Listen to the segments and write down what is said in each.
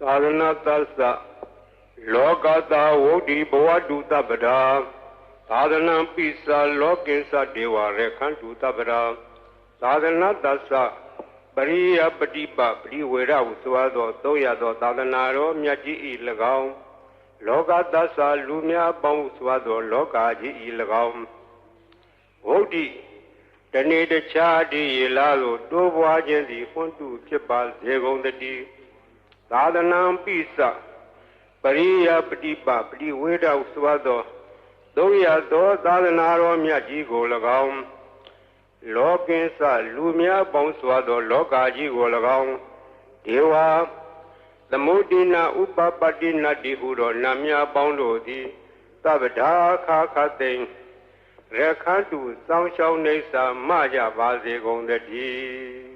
သာသနာသစ္စာလောကသာဝုဒ္ဓိဘဝတုတပ္ပဒါသာသနာပိစာလောကိစ္စဒေဝရခန္တုတပ္ပဒါသာသနာသစ္စာပရိယပฏิပပရိဝေရဟုဆိုသောသုံးရသောသာသနာတော်မြတ်ကြီး၏၎င်းလောကသစ္စာလူများပေါင်းဆိုသောလောကကြီး၏၎င်းဝုဒ္ဓိတနေ့တခြားတည်းရလာသို့တိုးပွားခြင်းသည်ဖွင့်တုဖြစ်ပါစေကုန်တည်းသာသနာပိစပရိယပฏิပပရိဝေဒဟုဆိုသောသုံးရသောသာသနာတော်မြတ်ကြီးကို၎င်းလောကင်းစလူများပေါင်းစွာသောလောကကြီးကို၎င်းဒေဝသမုဒိနာဥပပတ္တိနတ္တိဟုသောနာမည်ပေါင်းတို့သည်သဗ္ဗဒါခါခသိင်ရခန္တုစောင်းရှောင်းနေစာမကြပါစေကုန်တည်း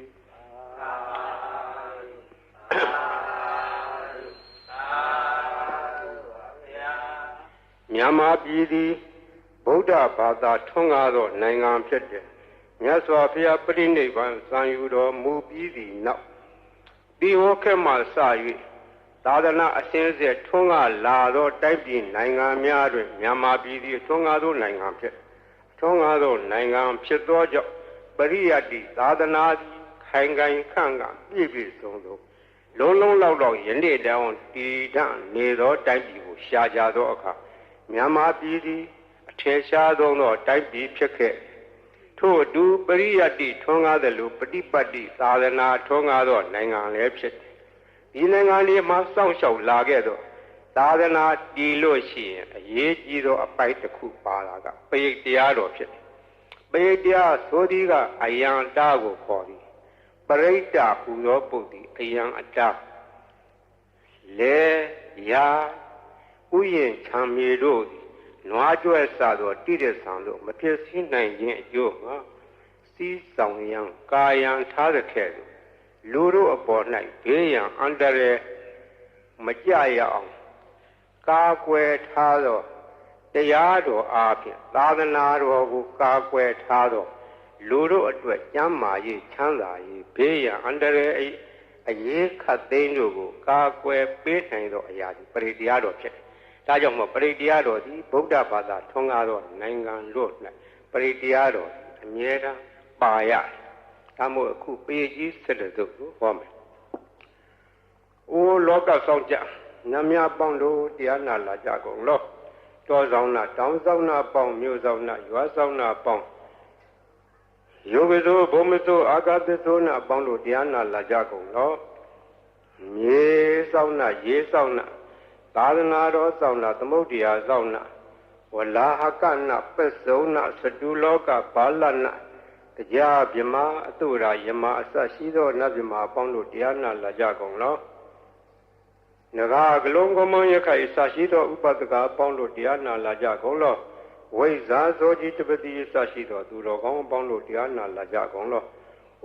မြန်မာပြည်သည်ဗုဒ္ဓဘာသာထွန်းကားသောနိုင်ငံဖြစ်တယ်မြတ်စွာဘုရားပြိဋိဘံစံယူတော်မူပြီးသည့်နောက်ဒီဟောခေတ်မှစ၍သာသနာအစဉ်အဆက်ထွန်းကားလာသောတိုင်းပြည်နိုင်ငံများတွင်မြန်မာပြည်သည်ထွန်းကားသောနိုင်ငံဖြစ်ထွန်းကားသောနိုင်ငံဖြစ်သောကြောင့်ပရိယတ္တိသာသနာခိုင်ခိုင်ခန့်ခန့်ပြည့်ပြည့်စုံစုံလုံးလုံးလောက်လောက်ယနေ့တောင်တည်ထနေသောတိုင်းပြည်ကိုရှားကြသောအခါမြန်မာပြည်သည်အထင်ရှားဆုံးသောတိုင်းပြည်ဖြစ်ခဲ့ထို့အတူပရိယတ္တိထွန်းကားသလိုပฏิပတ်တိသာသနာထွန်းကားသောနိုင်ငံလည်းဖြစ်တယ်။ဒီနိုင်ငံလေးမှာစောင့်ရှောက်လာခဲ့သောသာသနာတည်လို့ရှိရင်အရေးကြီးသောအပိုက်တစ်ခုပါလာကပရိတ်တရားတော်ဖြစ်တယ်။ပရိတ်တရားဆိုသည်ကအယံတာကိုခေါ်သည်ပရိတ်တာဟူသောပုဒ်သည်အယံအတာလေရာဥယျင်ခြံမြေတို့နွားကြွယ်စသောတိရစ္ဆာန်တို့မဖြစ်စည်းနိုင်ခြင်းအကျိုးငါစီးဆောင်ရန်ကာယံထားတဲ့ခဲ့လူတို့အပေါ်၌ဘေးရန်အန္တရာယ်မကြရအောင်ကာကွယ်ထားသောတရားတော်အားဖြင့်သာသနာတော်ကိုကာကွယ်ထားသောလူတို့အတွက်ကျမ်းမာရေးချမ်းသာရေးဘေးရန်အန္တရာယ်အရေးခတ်သိမ်းတို့ကိုကာကွယ်ပေးနိုင်သောအရာဒီပရိတရားတော်ဖြစ်ဒါကြောင့်မို့ပရိတရားတော်သည်ဗုဒ္ဓဘာသာထွန်းကားသောနိုင်ငံတို့၌ပရိတရားတော်အမြဲတမ်းပါရတယ်။ဒါမို့အခုပေကြီး7စုကိုဟောမယ်။အိုလောကဆောင်ကြနတ်များပေါင်းတို့တရားနာလာကြကုန်လော။တောဆောင်နာတောင်ဆောင်နာပေါင်းမြို့ဆောင်နာရွာဆောင်နာပေါင်းယောဂိသောဘုံမသောအာဂတသောနာပေါင်းတို့တရားနာလာကြကုန်လော။မြေဆောင်နာရေဆောင်နာသာသနာတော်ဆောင်နာသမုဒ္ဒရာဆောင်နာဝလာဟကနာပစ္စုံနာစတုလောကဘာလနာတရားမြမအတုရာယမအစရှိသောနတ်မြမအပေါင်းတို့တရားနာလာကြကုန်လောနဂါကလုံးကမွန်ရခိုင်စရှိသောဥပဒကအပေါင်းတို့တရားနာလာကြကုန်လောဝိဇာဇောကြီးတပတိစရှိသောသူတော်ကောင်းအပေါင်းတို့တရားနာလာကြကုန်လော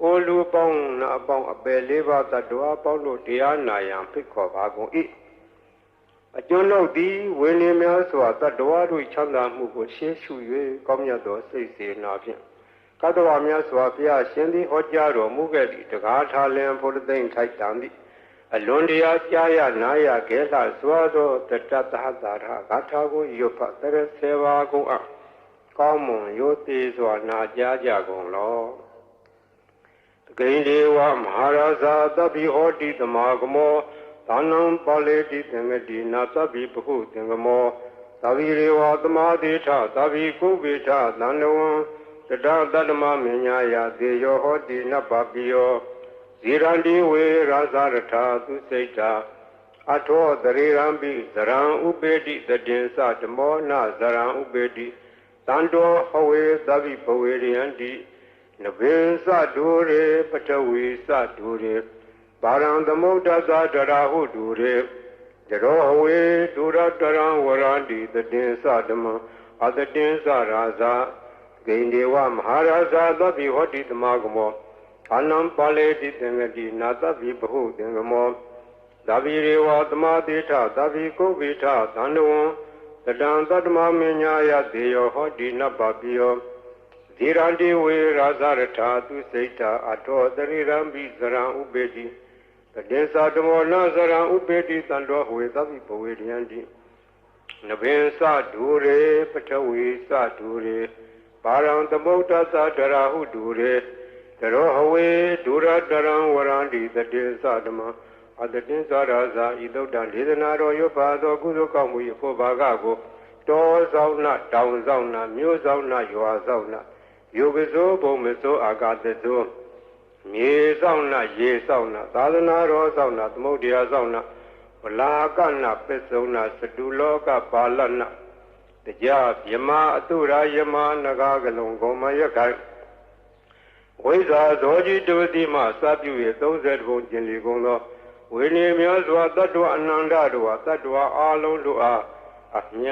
အိုလူပေါင်းနာအပေါင်းအပယ်လေးပါးတတ္တဝါအပေါင်းတို့တရားနာရန်ဖိတ်ခေါ်ပါကုန်၏အကျွန်ုပ်သည်ဝိနည်းများစွာတတ္တဝါတို့ချမ်းသာမှုကိုရှေးရှု၍ကောင်းမြတ်သောစိတ်စေနာဖြင့်ကတ္တဝါများစွာဘုရားရှင်သည်ဟောကြားတော်မူခဲ့သည့်တကားထာလင်ဘုရားသိမ့်ထိုက်တံသည့်အလွန်တရာကြားရနာရကဲလှစွာသောတတ္တသဟတာရဂါထာကိုရွတ်ဖတ်တရဆေဝါကိုကောင်းမွန်ရိုသေစွာနာကြားကြကုန်လောတကိဉ္ဒေဝမဟာရာဇာသဗ္ဗိဟောတိသမာဂမောသာနံပါလေတိသင်္ကတိနာသဗ္ဗိပဟုသင်္ကမောသဗ္ဗိရေဝသမာဓိထသဗ္ဗိကုဗေထသန္တဝံတတတတ္တမမညာယသေယောဟောတိနပပိယောဇိရန္တိဝေရာဇရထာသူစိတ်တာအထောတရေရံပိဇရံဥပေတိတတင်္စဓမောနဇရံဥပေတိတန္တောဟဝေသဗ္ဗိဘဝေရိယန္တိနဗေသဒုရေပထဝီသဒုရေပါရံသမုဒ္ဒသတရာဟုဒုရေจโรเวดุรตรังวรันติตติสะဓမ္မအတတိစရာဇာဂိန္ဒေဝမဟာရာဇာသဗ္ဗိဟောတိတမဂမောအာနံပါလေတိသင်္ကတိနာသဗ္ဗိဘဟုသင်္ကမောသဗ္ဗိရေဝသမာတိထသဗ္ဗိကုဗ္ဗိထသန္တဝံတတံတတ္တမမညာယသေယောဟောတိနပပိယောဇိရန္တိဝေရာဇရထာသူစိတ်တာအထောတရိရံပိဇရံဥပေတိတ တေသာတမောနာစရံဥပေတိတံတော်ဝေသဗ္ဗိဘဝေရယံတိနဗင်္စဒူရေပထဝီစဒူရေပါရံသမုဒ္ဒသဒရာဟုဒူရေတရောဟဝေဒူရတရံဝရန္တိတတေသဓမ္မအတတိသရာဇာဤသုတ်တံဒေသနာတော်ရွတ်ပါသောကုသိုလ်ကောင်းမှု၏ဖို့ဘာကကိုတောဆောင်နာတောင်ဆောင်နာမြို့ဆောင်နာရွာဆောင်နာယုပဇောဘုံမဇောအာကာသဇောမြေဆောင်နာရေဆောင်နာသာသနာတော်ဆောင်နာသမုဒ္ဒရာဆောင်နာဝလာကနာပစ္စုံနာစတုလောကပါလနာတရားယမအတုရာယမနဂါကလုံဂုံမယခိုင်ဝိဇာဇောကြီးတုတိမှစပြု၍30ဘုံကျင်လီကုန်သောဝိနည်းများစွာတတ္တဝအနန္တတို့ဟာတတ္တဝအာလုံးတို့အားအမြ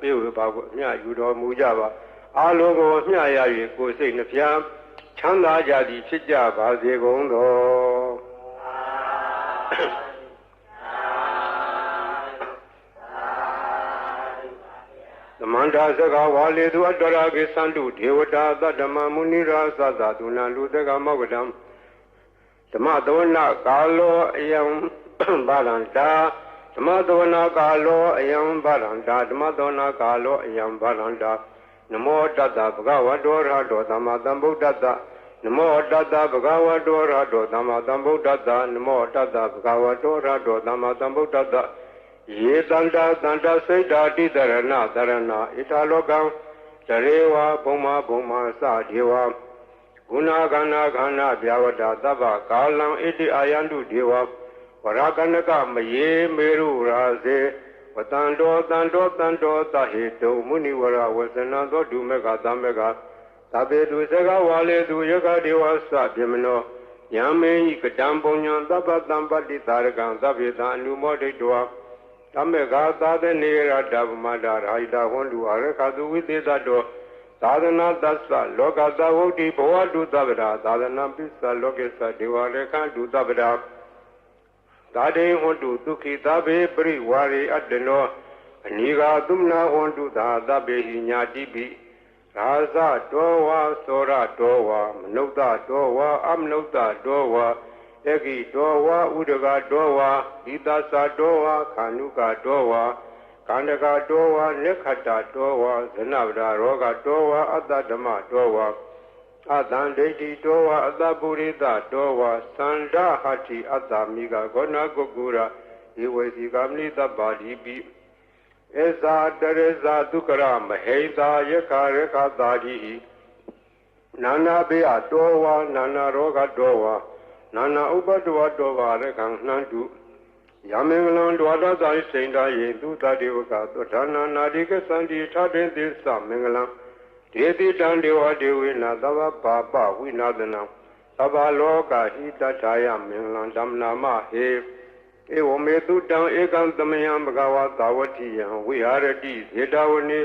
ပြေဝပါကိုအမြယူတော်မူကြပါအာလုံးကိုအမြရ၍ကိုယ်စိတ်နှဖျားချမ်းသာကြသည်ဖြစ်ကြပါစေကုန်သောသမန္တာစကဝါလေသူအတ္တရာကိသန္တုဒေဝတာသတ္တမမုနိရာသသဒုနာလူတကမောကတံဓမ္မသဝနာကာလောအယံဗရန္တာဓမ္မသဝနာကာလောအယံဗရန္တာဓမ္မသဝနာကာလောအယံဗရန္တာနမောတတ္တဗဂဝတောရဟတောသမ္မာသမ္ဗုဒ္ဓတ္တနမောတတ္တဗဂဝတောရဟတောသမ္မာသမ္ဗုဒ္ဓတ္တနမောတတ္တဗဂဝတောရဟတောသမ္မာသမ္ဗုဒ္ဓတ္တယေတန္တာတန္တစိတ်တာတိတရဏတရဏဣထာလောကံတရေဝဘုံမာဘုံမာစဒေဝဂုဏခန္ဓာခန္ဓာဗျာဝတ္တသဗ္ဗကာလံဣတိအာယန္တုဒေဝဝရကနကမယေမေရုရာစေဝတန္တောတန္တောတန္တောသဟေတုမုနိဝရဝဇနံသောဒုမေကသမေကသဗ္ဗေတုဇဂဝါလေတုယကဒေဝသဗ္ဗမနောယံမေဟိကတံပုညံသဗ္ဗတံပတ္တိသာရကံသဗ္ဗေတံအနုမောဒိတောဓမ္မေကသာသနေရတဗ္ဗမတာရာဟိတဟွန်တုအရခသုဝိသေသတောသာသနာတသလောကသဝုဒ္ဓိဘဝတုသဗ္ဗရာသာသနာပိစ္ဆလောကေသဒေဝရေခန္တုသဗ္ဗရာသာတေဟွန်တုဒုခိသဗ္ဗေပရိဝါရေအတ္တနောအနိဂါသုမနာဟွန်တုသာသဗ္ဗေဟိညာတိပိရာဇတောဝါသောရတောဝါမနုဿတောဝါအမနုဿတောဝါဧကိတောဝါဥဒကတောဝါဣသသတောဝါခန္ဓုကတောဝါကန္တကတောဝါလက်ခတ္တတောဝါဇနဗရာရောဂတောဝါအတ္တဓမ္မတောဝါအတံဒိဋ္ဌိတောဝါအတ္တပုရိသတောဝါသန္ဒဟတိအတ္တမိကဂောဏကုကုရဧဝေစီကမနိတ္တပါတိပိဧဇာတရေဇာဒုက္ခရမဟိတာယခရခတာတိနာနာဘေအတောဝါနာနာရောဂတောဝါနာနာဥပတ္တဝတောဝါရခံနှံတုယမင်္ဂလံဒွါဒသာစိန္ဒယေသူတတေဝကသောဌာနာနာတိကသန္တိထတေသစ္စမင်္ဂလံဒေတိတံဒေဝဒေဝေနသဗ္ဗပါပဝိနာသနံသဗ္ဗလောကဟိတထာယမင်္ဂလံဓမ္မနာမဟေဧဝမေတုတံဧကံသမယံဘဂဝါသာဝတိယံဝိဟာရတိဇေတဝနေ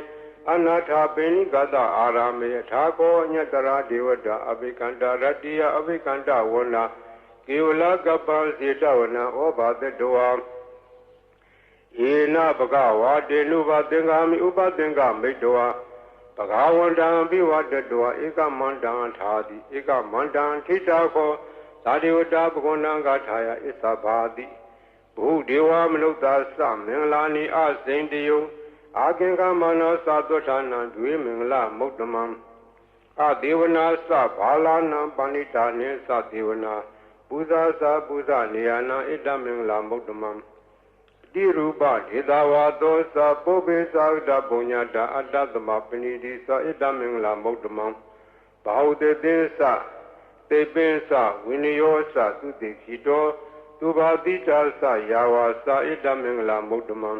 အနာထာပိဏိကတအာရမေထာကောညတရာဒေဝတာအဘိကန္တာရတ္တိယအဘိကန္တဝနာကေဝလကပ္ပံဇေတဝနံဩဘာတတောယေနဘဂဝါတေနုဘသင်္ဃာမိဥပသင်္ဃမိတ္တဝဘဂဝန္တံပိဝတတောဧကမန္တံထာတိဧကမန္တံထိတာခောသာဒေဝတာဘဂဝန္တံဂါထာယဣသဘာတိဘုဒေဝမနုဿာသမင်္ဂလာနိအစိန်တယုအာကင်္ဂမနောသာသောဌာနံဒွေမင်္ဂလမုဒ္ဓမံအဒေဝနာသဘာလာနံပဏိတာနေသဒေဝနာပူဇာသာပူဇာနေယနာဣတမင်္ဂလာမုဒ္ဓမံတိရူပဒေသဝါသောသပုပ္ပေသာဥဒပုညတာအတ္တသမပဏိတိသဣတမင်္ဂလာမုဒ္ဓမံဘာဟုတေသစ္စတေပိစ္စဝိနယောသသုတိခိတောသူဘာတိတာသယာဝါသဣတမင်္ဂလာမုဒ္ဓမံ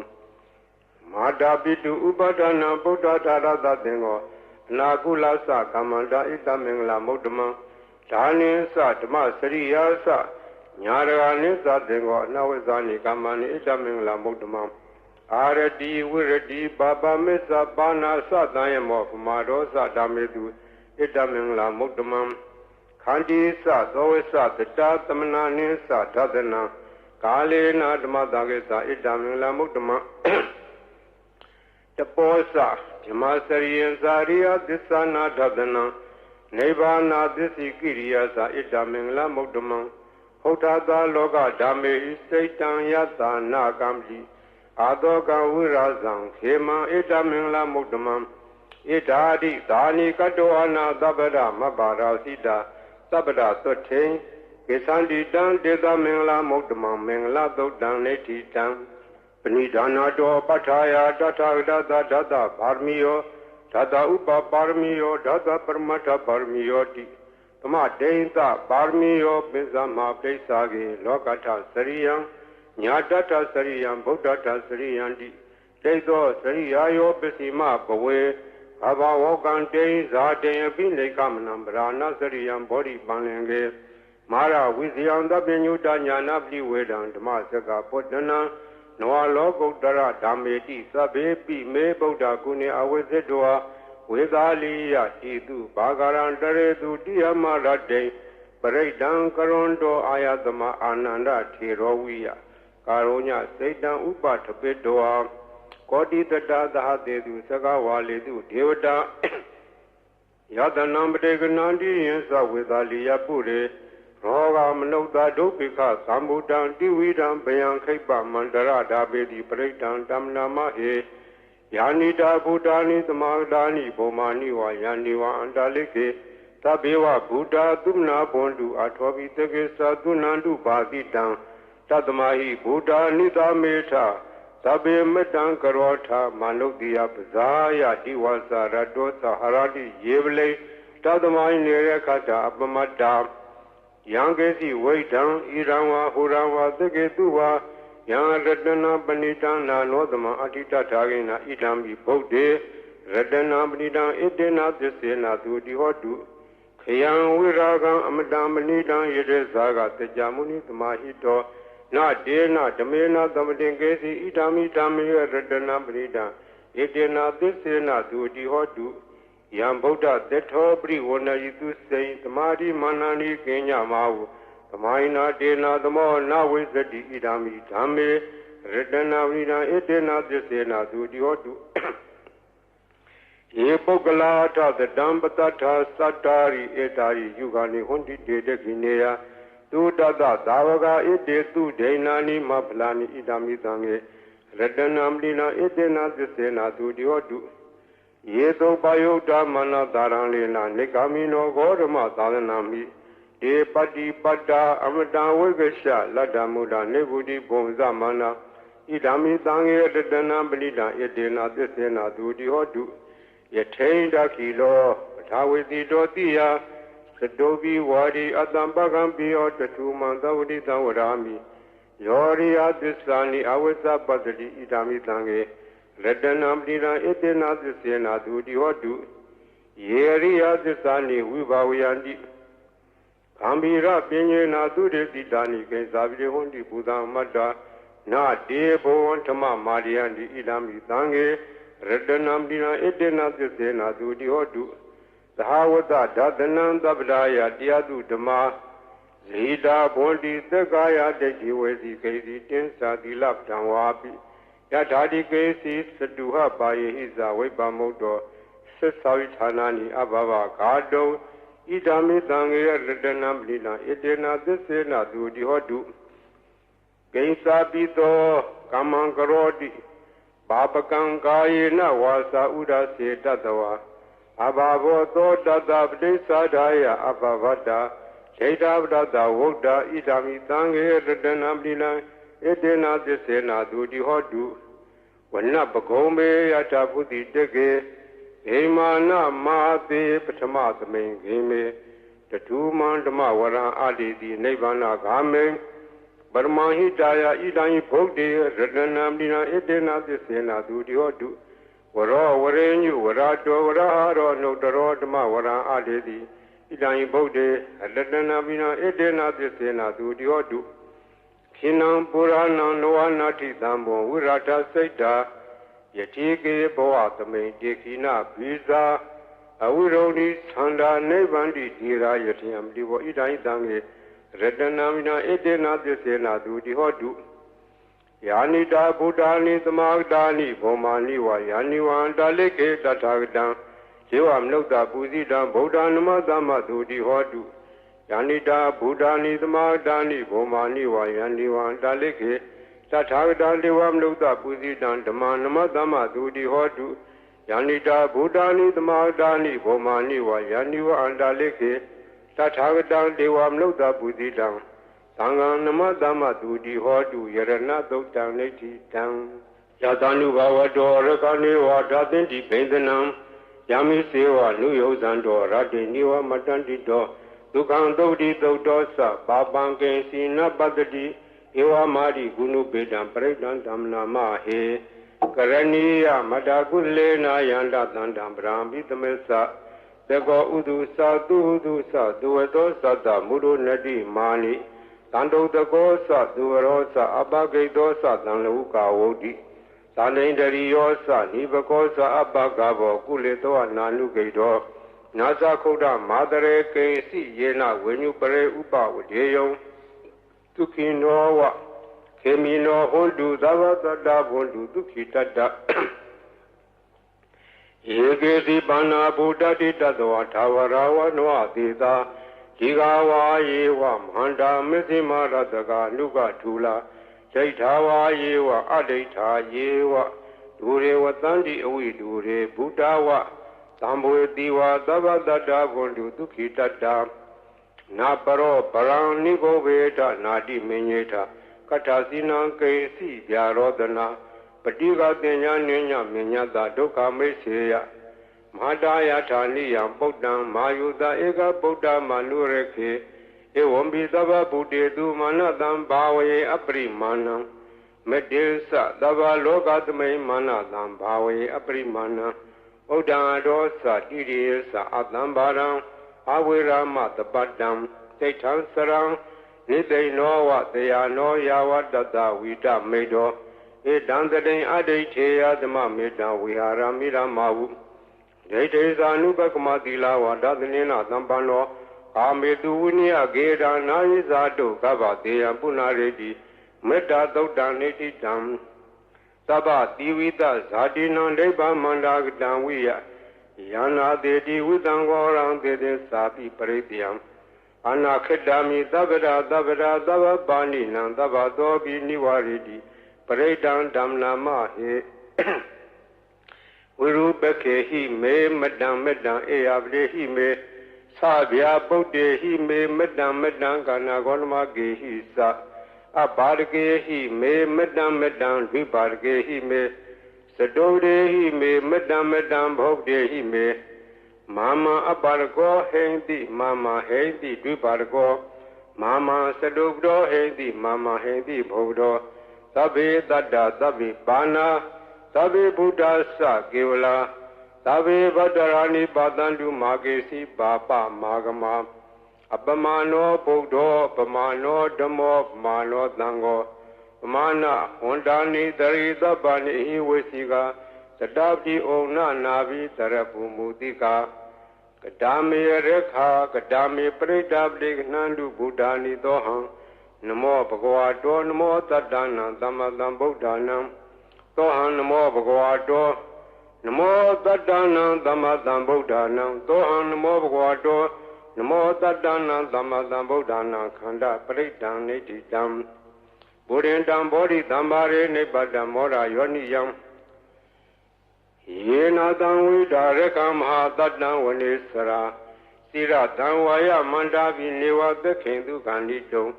မာတာပိတုဥပဒနာဗုဒ္ဓဓာရသသင်္ကောအနာကုလသကမ္မန္တာဣတမင်္ဂလာမုဒ္ဓမံဒါနိသဓမ္မစရိယာသညာရဂာနိသသင်္ကောအနဝိဇာနိကမ္မနိဣတမင်္ဂလာမုဒ္ဓမံအာရတိဝိရတိပါပမစ္ဆပါဏာသသံယမောပမာဒောသဓမ္မေတုဣတမင်္ဂလာမုဒ္ဓမံခန္တီသသောဝိသတတသမနာနိသဓဒနာကာလေနာဓမ္မတာကေသဣတမင်္ဂလာမုဒ္ဓမံတပောသဓမ္မစရိယံဇာရိယသစ္ဆနာဓဒနာနိဗ္ဗာနာသစ္စိကိရိယာသဣတမင်္ဂလာမုဒ္ဓမံဟ Hotata loga dame Satan yatana kamli Adoga wirazang Kema etamingla mukdamam Itadi dani kadoana dabada mabara sida Sabada sote Kesandi dan deda mingla mukdamam Mingla dodan neti tan Panidana do pataya data data barmiyo Dada upa barmiyo dada parmata barmiyo di Tama deinta barmiyo bizama pesage lokata sariyam Nyadata sariyam buddhata sariyam di Dedo sariyayo bisima bawe Aba wokan dein zadeya binle kamanam brana sariyam bori banlenge Mara viziyam da binyuta nyana bli wedang Dama saka potana Noa logo dara dameti sabe pi me Buddha kune awezedwa Vedaliya tidu bagaran daredu diyamarade Paredan karondo ayatama ananda thiroviya Karonya seidan upatapedoa Kodi tata dahadedu sagawaledu devata Yadanam preganandi yensa vedaliya pure Roga manokta dopika sambudan dividam bayan khaipa mandara dabedi paredan damnama he Yanida Buddhani Samadani Bomani wa Yaniwa Andaleke Tabewa Buddha Dumna Bondu Atobi Tege Sadunandu Badidan Tadamahi Buddha Nida Meta Tabe Metan Karota Manukdiya Pazaya Diwasa Radosa Haradi Yevle Tadamai Nerekata Abamada Yangesi Waitan Iranwa Hurawa Tege Tuwa Yang Radana Banitana Nodama Atita Tagina Idambi Bode Radana Banita Edena Desena Dudi Hodu Kayang Viraga Amadam Banita Yede Zaga Tejamuni Tamahito Na Dena Damena Damadengesi Idami Tamia Radana Banita Edena Desena Dudi Hodu Yang Boda Detobri Wona Yitu Say Tamadi Manani Kenya Mau Maina dena damo na wizadi idami dhame Redana vina edena desena dudi hodu Ye pogala ta the dambata satari etari yugani hundi dede gineya Tu dada davaga ede tu deinani maplani idami dhange Redana mlina edena desena dudi hodu Ye do bayota mana dharalena Nikamino gorma dharanami E pati pata amata vegasha lada muda nebudi bonza mana idami tange redana balida edena desena dudi hodu yatenda kilo thawiti dotiya sadobi wadi adambagam biyo tatu mandawdi tawarami yori adisani awesa padadi idami tange redana balida edena desena dudi hodu yeri adisani vibhavayandi Ambira Pinyena Dudi Dani Gazabi Hundi Buddha Mada Na Debo Antama Mariandi Idami Tange Redanam Dina Edena Desena Dudi Hodu Sahawata Dadanam Dabdaya Diadu Dama Zida Bondi Tegaya Deki Wezi Kazi Tensa Dilap Tanwapi Yatadi Kazi Saduha Baye Hiza Weba Modo Sasavitanani Ababa Kado Idami Tangia Redanam Lina Edena Desena Dudi Hodu Gaisa Bito Kamankarodi Babakan Kayena Wasa Uda Se Tadawa Ababo To Dada Desa Daya Abavada Sheda Dada Woda Idami Tangia Redanam Lina Edena Desena Dudi Hodu Wana Bagome Yataputi Dege Emana Mate Patamatame Game, the two Mandama Wara Adidi Nebana Game, Barmahi Daya Idani Pogde, Redanamdina Edena Desena Dudi Hodu, Wara Warenu, Warado, Waraharo, no Dorodama Wara Adidi, Idani Pogde, Redanamina Edena Desena Dudi Hodu, Kinam Purana Noanati Dambo, Urata Seta. Yatike Boatame, Dekina, Pisa, Awironi, Sanda, Nevandi, Dira, Yatiam, Divo Idai Dange, Redanamina, Edena, Desena, Dudi Hodu, Yanida, Budani, the Magdani, Bomaniwa, Yaniwa, Daleke, Tatagdan, Jewam Nota, Buzida, Bodanama, Dama, Dudi Hodu, Yanita Buddhani Samadhani Bhomani Vayani Vandalike Tathagata Devam Lukta Pusitan Dhamanama Dhamma Dudi Hotu Yanita Buddhani Samadhani Bhomani Vayani Vandalike Tathagata Devam Lukta Pusitan Sanganama Dhamma Dudi Hotu Yarana Dokta Neti Tang Yatanu Bhavato Rakani Vadatinti Pendanam Yami Seva Nuyozando Rati Niva Matantito Dukan Dodi Dodosa Babanke Sina Badadi Ewa Madi Gunu Bedam Predan Damna Mahe Karaniya Madagule Nayanda Dandam Brahmi Tamesa Dego Udusa Dudusa Duedosa Da Muru Nadi Mani Tando Dagosa Duerosa Abage Dosa Danluka Wodi Salendari Yosa Nibakosa Abagabo Kuleto Nanu Gaido Nasa Koda Madare Kesi Yena when you pray Upa with Yeyo Tukinowa Kemino Hondu Dava Dada Hondu Tukitata Yegesi Bana Buddha Dita Tawarawa Noa Dita Jigawa Yewa Manda Mizima Radaga Nuga Tula Jaitawa Yewa Adeta Yewa Dure Watandi Awi Dure Buddhawa Tambo Diwa Dava Dada Vondu Tukitata Naparo Parang Nigo Veta Nadi Menyeta Katasina Kesi Yarodana Patiga Denya Nenya Menyada Doka Meseya Madaya Taniya Bodam Mayuda Ega Boda Manureke Ewombi Dava Bude Du Manadam Bawe Aprimana Medilsa Dava Logadme Manadam Bawe Aprimana Oda Dosa Didisa Adambaram Awira Matabadam Tetan Sarang Nide Noa They are no Yawa Dada Vida Medo E Dandadin Adete Adama Meda Wihara Mira Mawu Dete Zanubakumadila Wadadanina Dambano Amedunia Geda Naizado Kava Dea Punaredi Meta Dodaneti Dam Saba Divita Zadina Leba Mandagdan Wia Yana Dedi Widangorang Dede Sapi Paretiam Anakadami Dabada Dabada Dava Bani Nandava Dobi Niwaridi Paredan Damna Mahe Urubeke he me Madam Medan Eavde he me Sabia Bode he me Madam Medan Ganagonma Ge he sa Abarge he me Madam Medan Vibarge he me Sadode he me Madam Medan Bogde he me Mama Abargo Hendi Mama Hendi Vibargo Mama Sadogdo Hendi Mama Hendi Bogdo Sabe Dada Sabe Bana Sabe Buddha Sa Gevala Sabe Badarani Badandu Magesi Bapa Magama Abamano Bogdo Pamano Damo Mano Dango Mana Hondani Darida Bani Wesiga Sadabdi Ona Navi Tarapu Mutika Kadami Rekha Kadami Predabdi Nandu Buddhani Doham Namo Bhagavato Namo Tadana Damadam Buddhanam Dohan Namo Bhagavato Namo Tadana Damadam Buddhanam Dohan Namo Bhagavato Namo Tadana Damadam Buddhana Khanda Paridan Nitidam Buddhindam Bodhi Dambare Nibadam Mora Yoniyam Yena Danwi Darekam Ha Tadam Vanisara Sira Danwaya Mandavi Neva Bekindu Gandito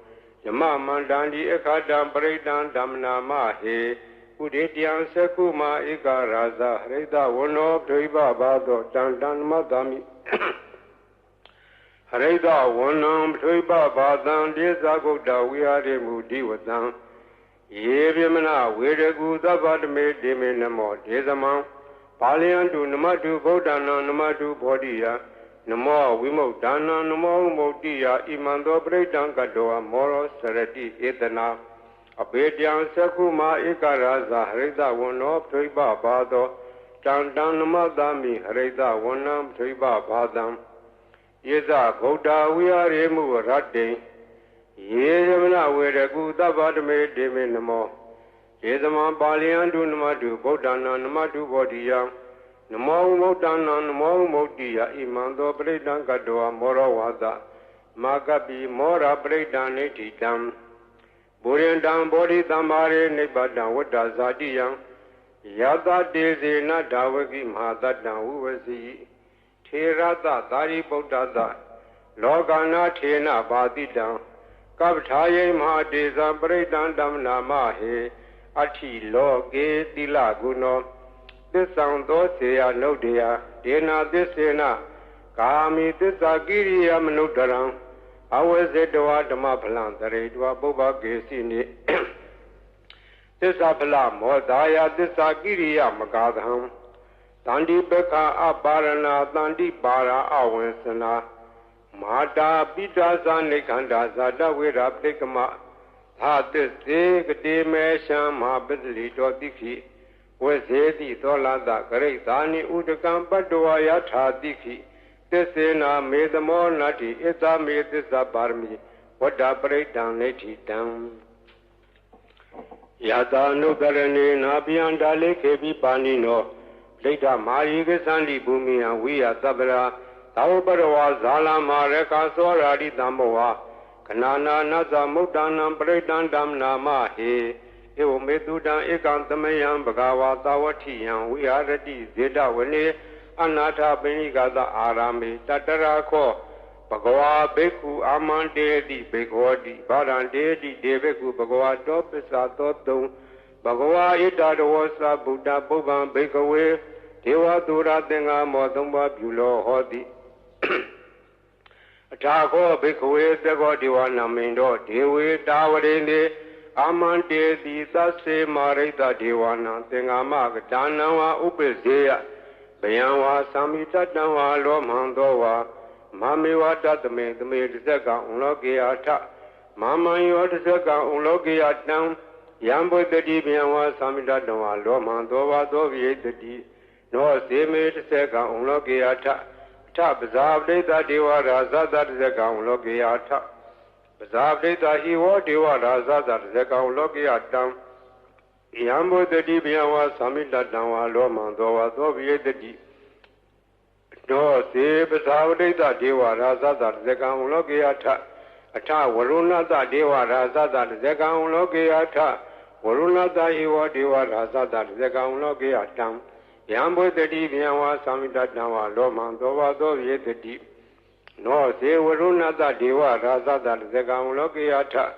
Yama Mandandi Ekadam Paridan Damna Mahe Uditian Sekuma Ika Raza Reda Wono Triba Bado Dandan Madami Reda Wonam Triba Badan Dezagoda Wiare Mudi Wadan Yevimana Wedegu Zabadme Deminamo Dezaman Palian to Namatu Bodana Namatu Bodia Namo Wimo Dana Namo Modia Imando Bredan Gadoa Moro Sereti Etana Abedian Sekuma Ikaraza Reda Wono Triba Bado Dandan Madami Reda Wonam Triba Badam Yeza Goda we are emu Rade Yezamana Wedegu Dabadme Deminamo Yezaman Balian do Namadu Bodana Namadu Bodia Namo Modana Namo Modia Imando Bredan Gadoa Moro Wada Magapi Mora Bredan Netitam Burindan Bodhi Tamare Nibadan Wada Zadiyam Yada Dezi Nadawagi Mahadadan Uvazi Tirada Dari Bodada Logana Tena Badidam Kabtaye Mahadeza Bredan Damnamahe Achi Loge Tilaguno This sound Dosea Nodea Dena Desena Kami Tisagiriya Manudaram Awazedwa Damapalan Taredwa Boba Gesini Tisapala Modaya Tisagiriya Magadham Tandi Beka Aparana Tandi Para Awensana Mada Pitaza Nikanda Zada Vira Pekama Hatis Dekadimesha Mabidli Dodiki Wazedi Dolada Garetani Udakam Padua Tadiki Tisena made the more nutty, it's a made this a barmy, what a breakdown neti down. Yada no garani, Nabian Dale, Kebi Panino, later Mariga Sandi Bumi, and we are Sabra, Taubara, Zala Mareka, Soradi Damboa, Kanana, Naza, Mutana, Breakdown Dam Nama, he, Medudan, Ekantamayam, Bagawa, Tawati, and we are ready, Zeta, Wene. Anata Benigada Arami, Tatarako, Bagawa Beku, Aman Dedi, Begodi, Baran Dedi, Deveku, Bagawa Topisa Toto, Bagawa Itadosa, Buddha Boban, Bekaway, Dewa Dura Denga, Modumba, Bulo, Hodi. Atako, Bekaway, Dego, Diwana Mindo, Dewe, Dawadene, Aman Dedi, Sase, Marita, Diwana, Tengama, Danawa, Upezea. Bayanwa Samita Danwa Lomandowa Mamiwa Tatame the Medisaka Unlogiata Mama Yotisaka Unlogiatam Yambo the Dibianwa Samita Danwa Lomandova Dovi the D No Seme Seka Unlogiata Tap Zavde Diwa Raza that Zeka Unlogiata Zavde Iwo Diwa Raza that Zeka Unlogiatam Yambo the Dibiawa Samita Danwa Lomandova Dovi the D No, see, Basavade Dewa Raza that Zekan Logiata, Ata, Waruna that Dewa Raza that Zekan Logiata, Waruna that Iwa Dewa Raza that Zekan Logiatam, Yambo the Dibiawa Samita Danwa Lomandova Dovi the D. No, see, Waruna that Dewa Raza that Zekan Logiata,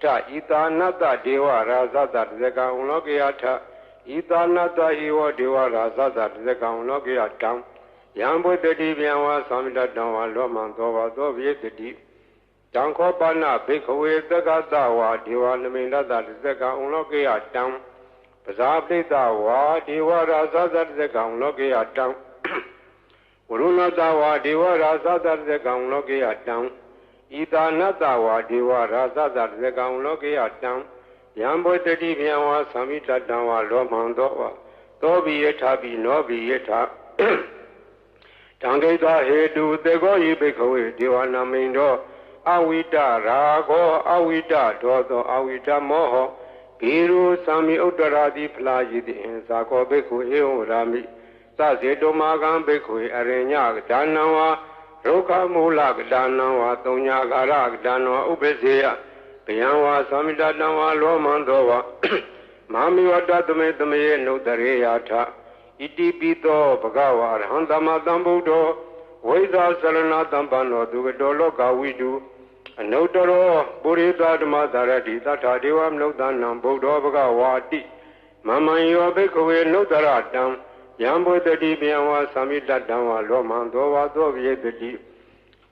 Ta, Ita Nata Dewa Raza that Zekan Logiata, Ita Nata Iwa Dewa Raza that Zekan Logiatam. Yambo the Dibianwa Samita Danwa Lomandova Dovi the D. Danko Pana, Bikaway the Gazawa, Diwa Namina that Zeka Unlogiatam, Pazabli Dawa, Diwa Raza that Zeka Unlogiatam, Uruna Dawa, Diwa Raza that Zeka Unlogiatam, Ida Nadawa, Diwa Raza that Zeka Unlogiatam, Yambo the Dibianwa Samita Danwa Lomandova, Dobi Etabi, Nobi Eta. Tangeta Hedu, the Goyi Bikaway, Diwana Mindo, Awita Rago, Awita Dodo, Awita Moho, Piru, Sami Utaradi Plajid, and Sako Beku, Rami, Sazedo Magam Beku, Arena, Danawa, Roka Mulak, Danawa, Tonya Garak, Danawa, Ubezea, Pianwa, Samida Danawa, Lomandova, Mami Wadatume, no Dareata. Iti Pito, Pagawa, Handama Dambudo, Weza Salana Dambano, Dugadolo Gawidu, and Notaro, Burita Madarati, Tatadiwam Nodanam, Bodo Bagawati, Mama Yobeko, Notaratam, Yambo the Dibianwa, Samita Dama, Lomandova, Dovi the Deep.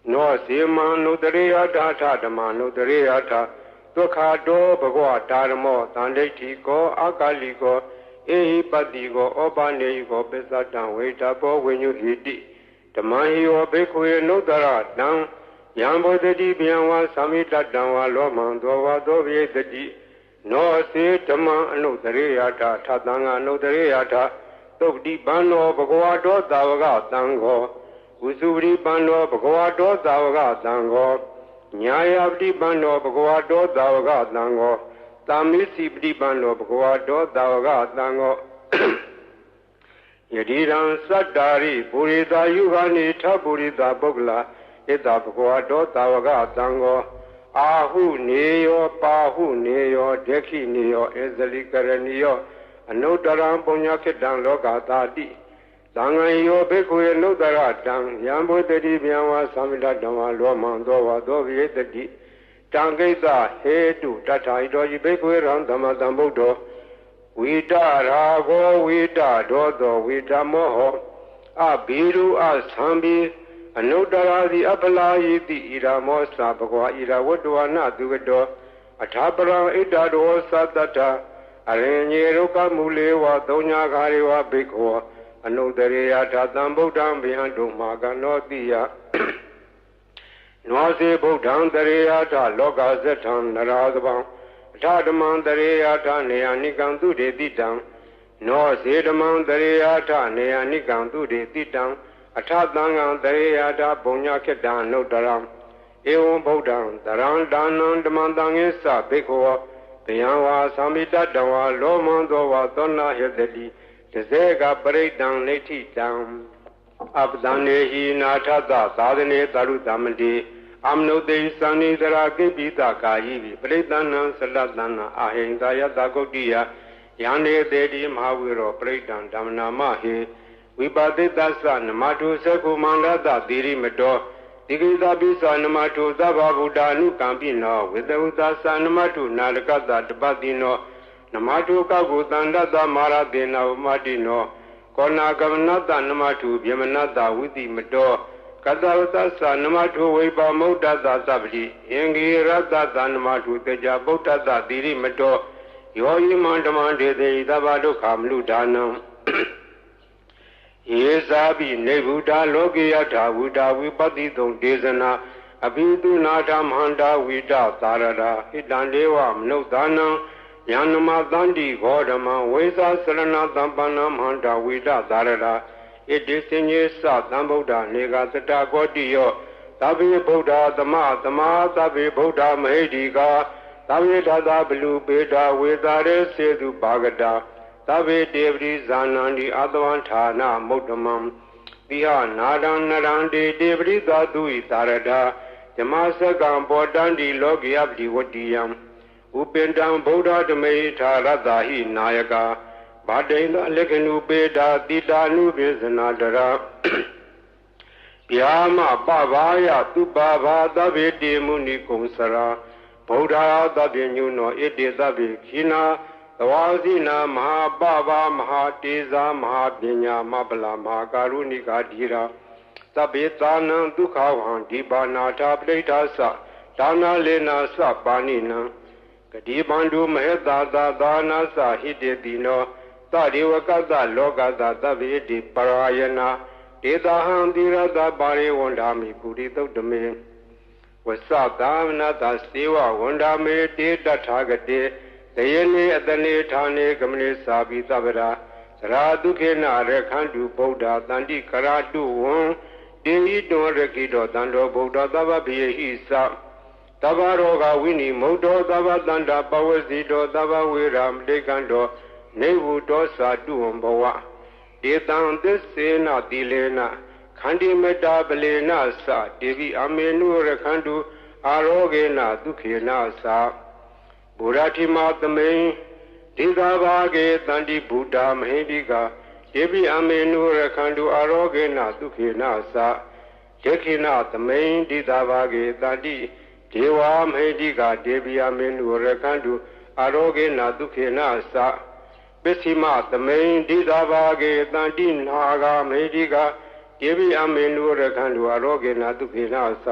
No Sima, Notareata, Tatama, Notareata, Tokado, Bagua, Taramo, Tandetiko, Akaliko, Ehi Patigo, Obanego, Pesatan, wait up when you hit it. The Mahi or Beku, Notara, down, Yambo the Dibianwa, Samita Danwa, Lomandova, Dovi the Deep. No se Tama, Notareata, Tatanga, Notareata, Tokdi Bano, Bagoado, Davaga, Tango, Usuri Bano, Bagoado, Davaga, Tango, Nyayabdi Bano, Bagoado, Davaga, Tango, Tamisi Bano, Bagoado, Davaga, Tango, Yadiran Sadari, Burida Yugani, Taburida Bogla, ဣတဘဂဝတောသာဝကသံဃောအာဟုနေယောပါဟုနေယောဒက္ခိနေယောဧဇလိကရဏီယောအနုတ္တရံပုညခိတံလောကသာတိသံဃံယောဘိက္ခုယေနုတ္တရတံယံဘုတ္တိဗျံဝါသမ္မိတဓမ္မလောမံသောဝါသောဝိတတိတံကိစ္စဟေတုတထာဟိတောယိဘိက္ခုယေရံဓမ္မတံဗုဒ္ဓောဝိတရာဂောဝိတဒောသောဝိတမောဟောအဘိရုအသံဘိအနုတ္တရာတိအပလာယိတိဣရာမောသဘဂဝါဣရာဝတ္တဝနာသူကတောအထာပရံဣတ္တဒောသတ္တတအရင်ညေရုကမူလေဝသုံးညာခါရေဝဘိက္ခောအနုတ္တရေယထာတံဗုဒ္ဓံဗျံတုမာကနောတိယနောစေဗုဒ္ဓံတရေယထာလောကဇထံနရာသဗံအထဓမ္မံတရေယထာနေယနိကံသူတေတိတံနောစေဓမ္မံတရေယထာနေယနိကံသူတေတိတံအထသံဃံတရေယထာပုညခိတံနုတ္တရံဧဝံဗုဒ္ဓံတရံဒါနံဓမ္မံတံငေသဘိက္ခောဗျံဝါသမ္မိတတဝါလောမံသောဝါသောနာဟေတတိတဇေကပရိတံနိဋ္ဌိတံအပဒံနေဟိနာထသသာသနေတရုတမတိအမနုတေသန္နိတရာကိပိတကာယိပိပရိတဏံသလတဏအာဟိန္ဒယတဂုတ်တိယယန္နေတေတိမဟာဝိရောပရိတံဓမ္မနာမဟေဝိပါတိတ္သနမတုသကုမန္တတတိရိမတောဒီကိတပိသနမတုသဗ္ဗဗုဒ္ဓ ानु ကံပိနောဝိတဝုသသနမတုနာလကတတပတိနောနမတုကကုတန္တတမာရတေနဝမတိနောကောနာကမနတနမတုဗျမနတဝိတိမတောကတဝတသနမတုဝိပါမုဒ္ဒတသဗ္ဗတိအင်္ဂိရတသနမတုတေကြဗုဒ္ဓတတိရိမတောယောယိမန္တမန္တေတိသဗ္ဗဒုက္ခမနုဒါနံယေဇာပိနေဗုဒ္ဓလောကေယထာဝုဒဝိပတိတုံဒေသနာအဘိတုနာထမန္တာဝိတသာရတာဣတံဒေဝမနုဿာနံယန္နမသန္တိဂောဓမံဝေသာစရဏသံပန္နမန္တာဝိတသာရတာဣတိစဉ္ညေသသံဗုဒ္ဓနေကသတ္တကောတိယောသဗ္ဗေဗုဒ္ဓသမသမာသဗ္ဗေဗုဒ္ဓမဟိတိကာသဗ္ဗေဒါသဘလူပေတာဝေသာရေစေတုပါကတာသဗ္ဗေတေပရိဇာနန္တိအတဝံဌာနမုဒ္ဓမံတိဟနာဒံနရန္တိတေပရိသာတုဣသာရတာဓမ္မစကံဘောတန္တိလောကယပတိဝတ္တိယံဥပင်တံဗုဒ္ဓဓမေထာရတ္တာဟိနာယကာဗာတိန္တလက္ခဏုပေတာတိတာနုပိစနာတရာဗျာမပဘာယသူပဘာသဗ္ဗေတေမုနိကုံစရာဗုဒ္ဓသဗ္ဗညုနောဣတိသဗ္ဗေခိနာသဝါစီနာမဟာပဘာမဟာတေဇာမဟာပညာမပလာမဟာကာရုဏိကာဓိရာသဗ္ဗေသာနံဒုက္ခဝံဒီပါနာထာပဋိဋ္ဌာသဒါနာလေနာသပါဏိနံကတိပန္တုမဟေတာသာသာနာသဟိတေတိနောသဒေဝကတလောကသသဗ္ဗေတိပရာယနာဒေတာဟံတိရတပါရိဝန္ဒာမိပုရိသုတ်တမေဝသသာမနတစေဝဝန္ဒာမေတေတထာဂတေတယေနေအတနေဌာနေကမနေသာပိသဗ္ဗရာသရာဒုခေနရခန္တုဗုဒ္ဓတန္တိကရာတုဝံတေဟိတောရခိတောတန္တောဗုဒ္ဓသဗ္ဗပိယဟိသတဗ္ဗရောဂဝိနိမုဒ္ဒောသဗ္ဗတန္တာပဝစီတောသဗ္ဗဝေရမတေကံတောနေဝုတောသာတုဝံဘဝဧတံသစ္စေနတိလေနခန္တိမတာပလေနသတေဝိအမေနုရခန္တုအာရောဂေနဒုခေနသဗုရတိမသမိန်ဒေသဘာဂေတန္တိဗုဒ္ဓမဟိတိကာတေဝိအမေနုရခန္တုအာရောဂေနဒုခေနသယခိနသမိန်ဒေသဘာဂေတန္တိဒေဝမဟိတိကာတေဝိအမေနုရခန္တုအာရောဂေနဒုခေနသပစ္စည်းမသမိန်ဒေသဘာဂေတန္တိနာဂမဟိတိကာတေဝိအမေနုရခန္တုအာရောဂေနဒုခေနသ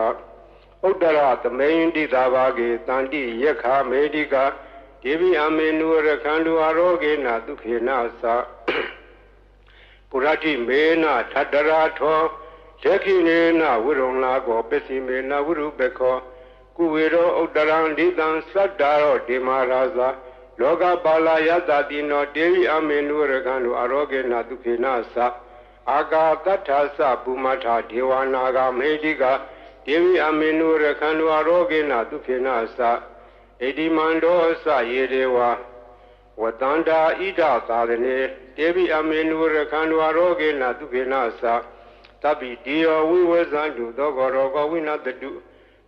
ဥဒ္ဒရသမိန်တိသာဘာဂေတန္တိယခမေတိကာဒေဝိအမေနုရခန္တုအာရောဂေနဒုခေနသပုရတိမေနထတရာထောယခိနေနဝိရုံလာကောပစ္စည်းမေနဝိရုပခောကုဝေရောဥဒ္ဒရံဒိတံသတ္တာရောဒေမာရာဇာလောကပါလာယတတိနောဒေဝိအမေနုရခန္တုအာရောဂေနဒုခေနသအာကာတထာသပုမထာဒေဝနာဂမေတိကာဒေဝိအမေနုရခန္တုအာရောဂေနဒုခေနသဣတိမန္တောသယေဒေဝဝတန္တာဣဒသာရဏေဒေဝိအမေနုရခန္တုအာရောဂေနဒုခေနသ Tabi Dio we was unto the Gorogo we not the do.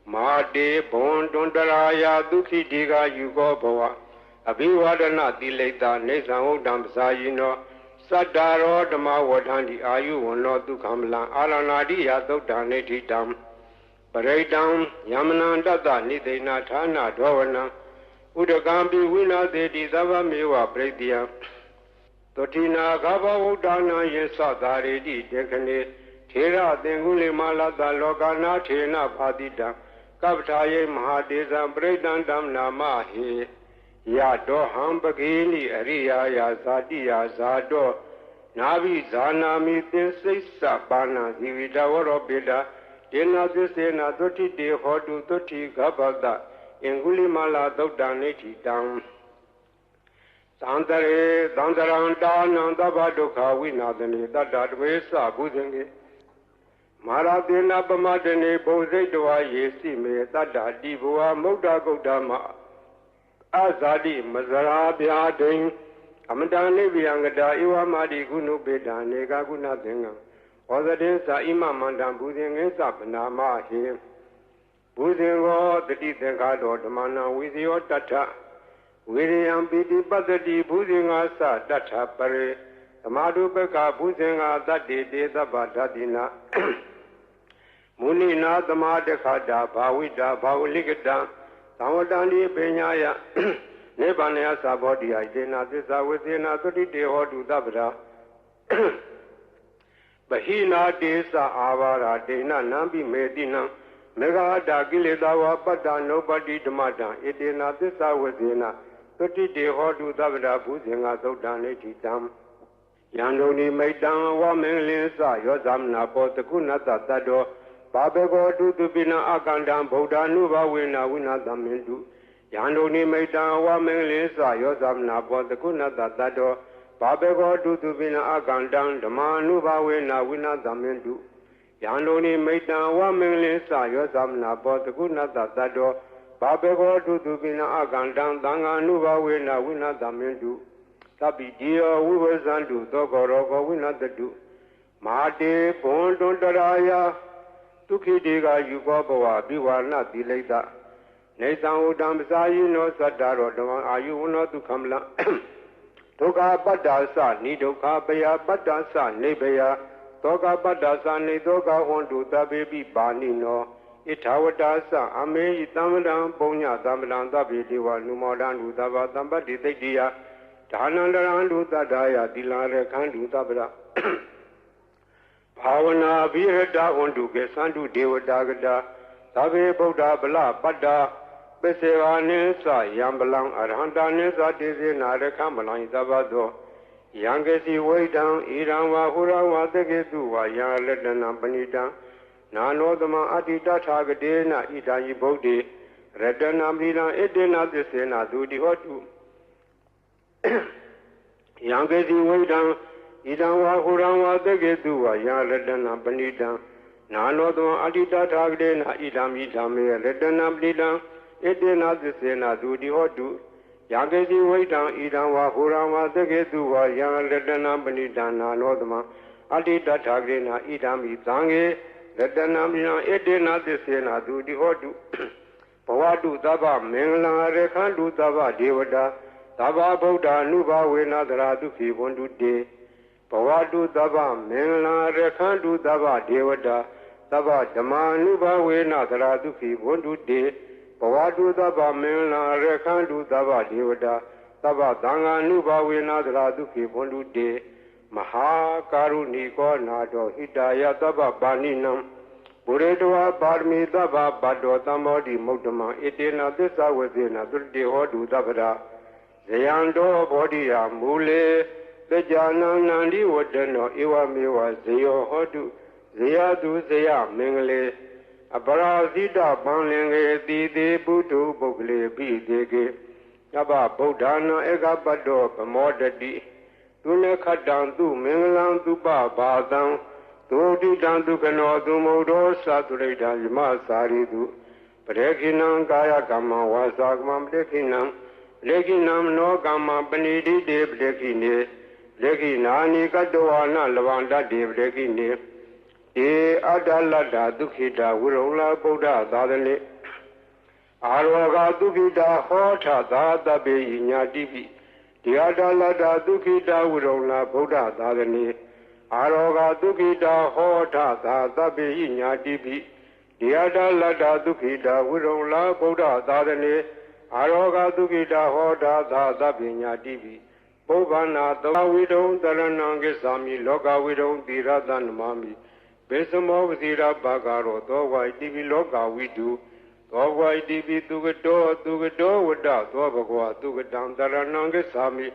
Mate bon Dondaraya Duki Diga you go boa. Abiwada not delay that Nezan Dam Sayino. Sadaro Dama Wadandi Ayu will not do Kamla Alanadi Yato Daneti Dam. Paray down Yamana Dada Nidena Tana Dovana. Udagambi Wina de Dizava Mewa Bredia. Totina Gaba Udana Yesa Daredi Dekane. Tera Denguli Malada Logana Tena Padida. Kaptaye Mahadeza Bredan Dam Namahi. Yado Hambagini Aria Yazadi Zado Navi Zanami Sisa Bana Zivida Orobida Dena Desena Doti de Hodu Doti Gabada Enguli Mala Dodaneti Dam Sandare Dandaranda Nandabadoka Winadani Dadadwesa Buzenge Maradena Bamadene Bozedoa Yesi Me Dada Divua Moda Godama Azadi Mazara Biading Amadani Viangada Iwa Madi Gunu Beda Nega Guna Denga Ozadensa Ima Mandam Buzing Sapnama him Buzing the Dithengado Damana with your Tata William Bidi Bazadi Buzing Asa Data Pare Amadu Beka Buzing that day the Badadina Munina the Madekada Bawida Bawligada Sawadani Benyaya Nebanea Sabodi Idena Disa within a 30 day or to Dabra Bahina Desa Avara Dena Nambi Medina Mega Dagiledawa Pada nobody Damada Edena Disa within a 30 day or to Dabra Buzinga Zodaneti Dam Yandoni Maidan Wamelisa Yozamna Potakunata Tado Babego to Bina Akandam Boda Nuva Wina Damindu Yandoni Maidan Wamelisa Yozamna Potakunata Tado Babego to Bina Akandam Damanuva Wina Damindu Yandoni Maidan Wamelisa Yozamna Potakunata Tado Babego to Bina Akandam Danganuva Wina Damindu Tabi Dio we was unto Dogorogo Wina the do Mate Pondondaraya Tuki Diga Yugoboa, Biwana Dileda. Nathan Udam Sayino Sadaro, are you not to come la? Toga Badasa, Nidoka Baya, Badasa, Nebea, Toga Badasa, Nidoga, want to the baby Banino, Itawadasa, Ame, Tamadan, Bonya, Tamadan, the Vidiwa, Numodan, Udava, Tambadi, the Dia, Tanaran, Udadaya, Dilare, Kandu Tabra. Pavana Virada Undu Gesandu Devadagada Sabe Boda Bala Pada Beseva Nisa Yambalang Arhanda Nisa Dizi Nare Kamalang Zabado Yangesi Waidan Iranwa Hurawa Degeduwa Yaledana Banita Nanodama Adita Tagadena Itayi Bodi Redana Mila Edena Desena Dudi Hotu Yangesi Waidan Idanwa Hurawa Degeduwa Yaledana Banita Nanodama Adita Tagadena Idame Redana Blida Edena Desena Dudi Hotu Yagezi Waidan Idanwa Hurawa Degeduwa Yaledana Banita Nanodama Adita Tagadena Idami Zange Redana Blida Edena Desena Dudi Hotu Pawadu Daba Mengla Rekandu Daba Devada Daba Boda Nuba Wenadra Duki Wondu De Pawadu Daba Mengla Rekandu Daba Devada Daba Dama Nuba Wenadra Duki Wondu De Pawadu Daba Mengla Rekandu Daba Devada Daba Danga Nuba Wenadra Duki Wondu De Maha Karuniko Nado Hidaya Daba Baninam Buredwa Barmi Daba Bado Tamodi Mudama Etena Desa Wazina Durdi Hodu Dabada Zayando Bodia Mule Bejana Nandi Wadano Iwa Miwa Zayo Hodu Zayadu Zaya Mingle Abara Zida Banlenge Dide Budu Bogle Bidege Yaba Bodana Ega Bado Pamodadi Tune Kadandu Minglan Duba Badan Dodi Dandu Kano Dumodo Saturida Yama Saridu Prekinam Gaya Gama Wasagam Lekinam Lekinam no Gama Benidi de Blekine Lekinani Kadoana Lavanda de Blekine ေအတ္တလတ္တဒုက္ခိတာဝိရုံလာဗုဒ္ဓသာသနေအာရောဂဒုက္ခိတာဟောထသာတပိညာတိပိဒီအတ္တလတ္တဒုက္ခိတာဝိရုံလာဗုဒ္ဓသာသနေအာရောဂဒုက္ခိတာဟောထသာတပိညာတိပိဒီအတ္တလတ္တဒုက္ခိတာဝိရုံလာဗုဒ္ဓသာသနေအာရောဂဒုက္ခိတာဟောထသာတပိညာတိပိပုဗ္ဗနာသောဝိတုံတရဏံကိသာမိလောကဝိတုံတိရသနမမိဘေသမောဝစီရဘာဂရောသောဝိတိပိလောကဝိတုသောဝိတိပိသူကတောဝတ္တသောဘဂဝါသူကတံတရဏံကိသာမိ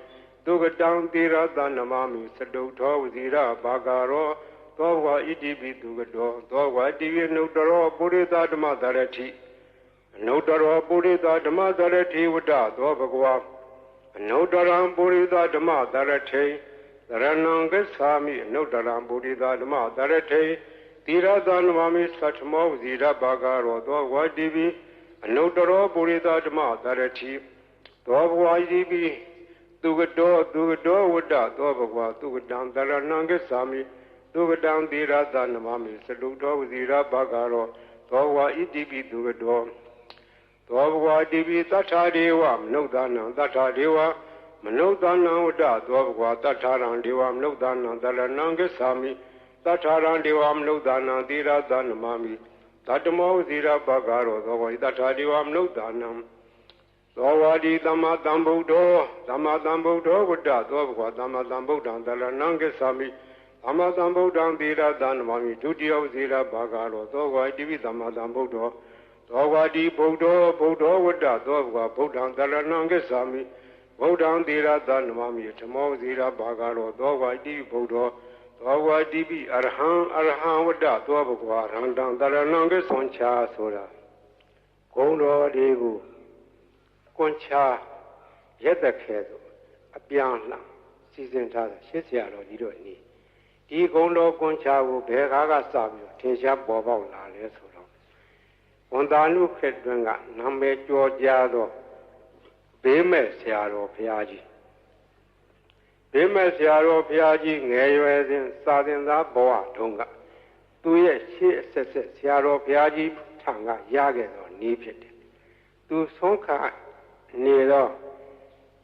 သူကတံတိရသနမမိစတုထောဝစီရဘာဂရောသောဝိတိပိသူကတောသောဝိတိပိနုတ္တရောပုရိသဓမ္မတရတိအနုတ္တရောပုရိသဓမ္မတရတိဝတ္တသောဘဂဝါအနုတ္တရံပုရိသဓမ္မတရထေသရဏံကိသာမိအနုတ္တရံပုရိသဓမ္မတရထေတိရသနမမိသတ္ထမောဝစီရဘာဂရောသောဝတိပိအနုတ္တရောပုရိသဓမ္မတရတိသောဘဝတိပိသူကတောဝတ္တသောဘဂဝါသူကတံတရဏံကိသာမိသူကတံတိရသနမမိသတုတောဝစီရဘာဂရောသောဝဣတိပိသူကတောသောဘဝတိပိသတ္ထာဒေဝမနုဿာနံသတ္ထာဒေဝမနုဿာနံဝတ္တသောဘဂဝါသတ္ထာရံဒေဝမနုဿာနံတရဏံကိသာမိသတ္ထာရံဒေဝမနုဿာနံတိရသနမမိသတ္တမောဝစီရဘာဂရောသောဝိသတ္ထာဒေဝမနုဿာနံသောဝတိသမ္မာသမ္ဗုဒ္ဓောဝတ္တသောဘဂဝါသမ္မာသမ္ဗုဒ္ဓံတရဏံကိသာမိသမ္မာသမ္ဗုဒ္ဓံတိရသနမမိဒုတိယဝစီရဘာဂရောသောဝတိပိသမ္မာသမ္ဗုဒ္ဓောသောဝတိဗုဒ္ဓောဝတ္တသောဘဂဝါဗုဒ္ဓံတရဏံကိသာမိဗုဒ္ဓံတိရသနမမိဓမ္မောဝစီရဘာဂရောသောဝတိဗုဒ္ဓောသောဝတိပိအရဟံဝတ္တသောဘဂဝါရဟန္တံတရဏံကိသွန်ချာဆိုတာဂုံတော်တွေကိုကွန်ချာရက်သက်ခဲဆိုအပြန်လှန်စီစဉ်ထားတာရှစ်ဆရာတော်ကြီးတို့အနည်းဒီဂုံတော်ကွန်ချာကိုဘယ်ကားကစပြီးထင်ရှားပေါ်ပေါက်လာလဲဆိုတော့ဝန်တာနုခေတ်တွင်ကနာမည်ကျော်ကြားသောဘေးမဲ့ဆရာတော်ဘုရားကြီးဘေးမဲ့ဆရာတော်ဘုရားကြီးငယ်ရွယ်စဉ်စာသင်သားဘဝတုန်းကသူရဲ့ရှေ့အဆက်ဆက်ဆရာတော်ဘုရားကြီးထံကရခဲ့သောနည်းဖြစ်တယ်သူဆုံးခါနေတော့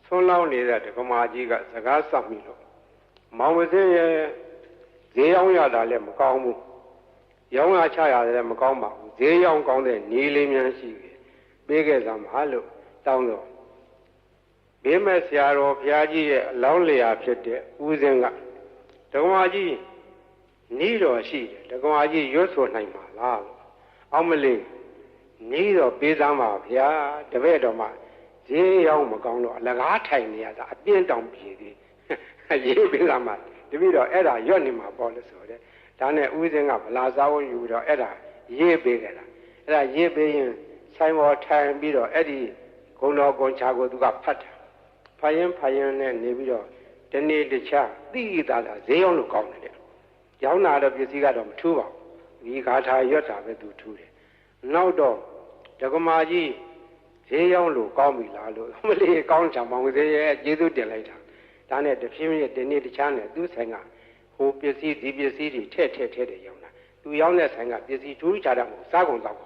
ဆုံးလောင်းနေတဲ့ဓမ္မကြီးကစကားဆက်ပြီးတော့မောင်ဝစင်းရဲ့ဈေးရောက်ရတာလည်းမကောင်းဘူးရောင်းရချရတယ်လည်းမကောင်းပါဘူးဈေးရောက်ကောင်းတဲ့နည်းလေးများရှိတယ်ပေးခဲ့သမှာလို့တောင်းတော့ဘေးမဲ့ဆရာတော်ဘုရားကြီးရဲ့အလောင်းလျာဖြစ်တဲ့ဦးစင်းကဓမ္မကြီးနီးတော်ရှိတယ်ဓမ္မကြီးရွတ်ဆိုနိုင်ပါလားလို့အောင်မလေးနီးတော်ပေးသမ်းပါဗျာတပည့်တော်မှာဈေးရောက်မကောင်းတော့အလကားထိုင်နေရတာအပြင်းတောင်ပြေသေးရေးပေးသမ်းပါတပည့်တော်အဲ့ဒါရွတ်နေမှာပေါ့လို့ဆိုတယ်ဒါနဲ့ဦးစင်းကဗလာစားဝယူတော့အဲ့ဒါရေးပေးကြတာအဲ့ဒါရေးပေးရင်ဆိုင်ပေါ်ထိုင်ပြီးတော့အဲ့ဒီဂုံတော်ကွန်ချာကိုသူကဖတ်တယ်ဖယင်းနဲ့နေပြီးတော့ဒီနေ့တခြားသိတာလားဈေးရောက်လို့ကောင်းတယ်လေရောင်းတာတော့ပစ္စည်းကတော့မထူးပါဘူးဒီဂါထာရွတ်တာပဲသူထူးတယ်နောက်တော့ဒကမာကြီးဈေးရောက်လို့ကောင်းပြီလားလို့မလေးကောင်းချင်မောင်သေးရဲ့ကျေးဇူးတင်လိုက်တာဒါနဲ့တဖြည်းဖြည်းဒီနေ့တခြားနဲ့သူ့ဆိုင်ကဟိုပစ္စည်းဒီပစ္စည်းတွေထည့်တယ်ရောင်းတာသူရောင်းတဲ့ဆိုင်ကပစ္စည်းထူးခြားတာမဟုတ်စားကုန်တော့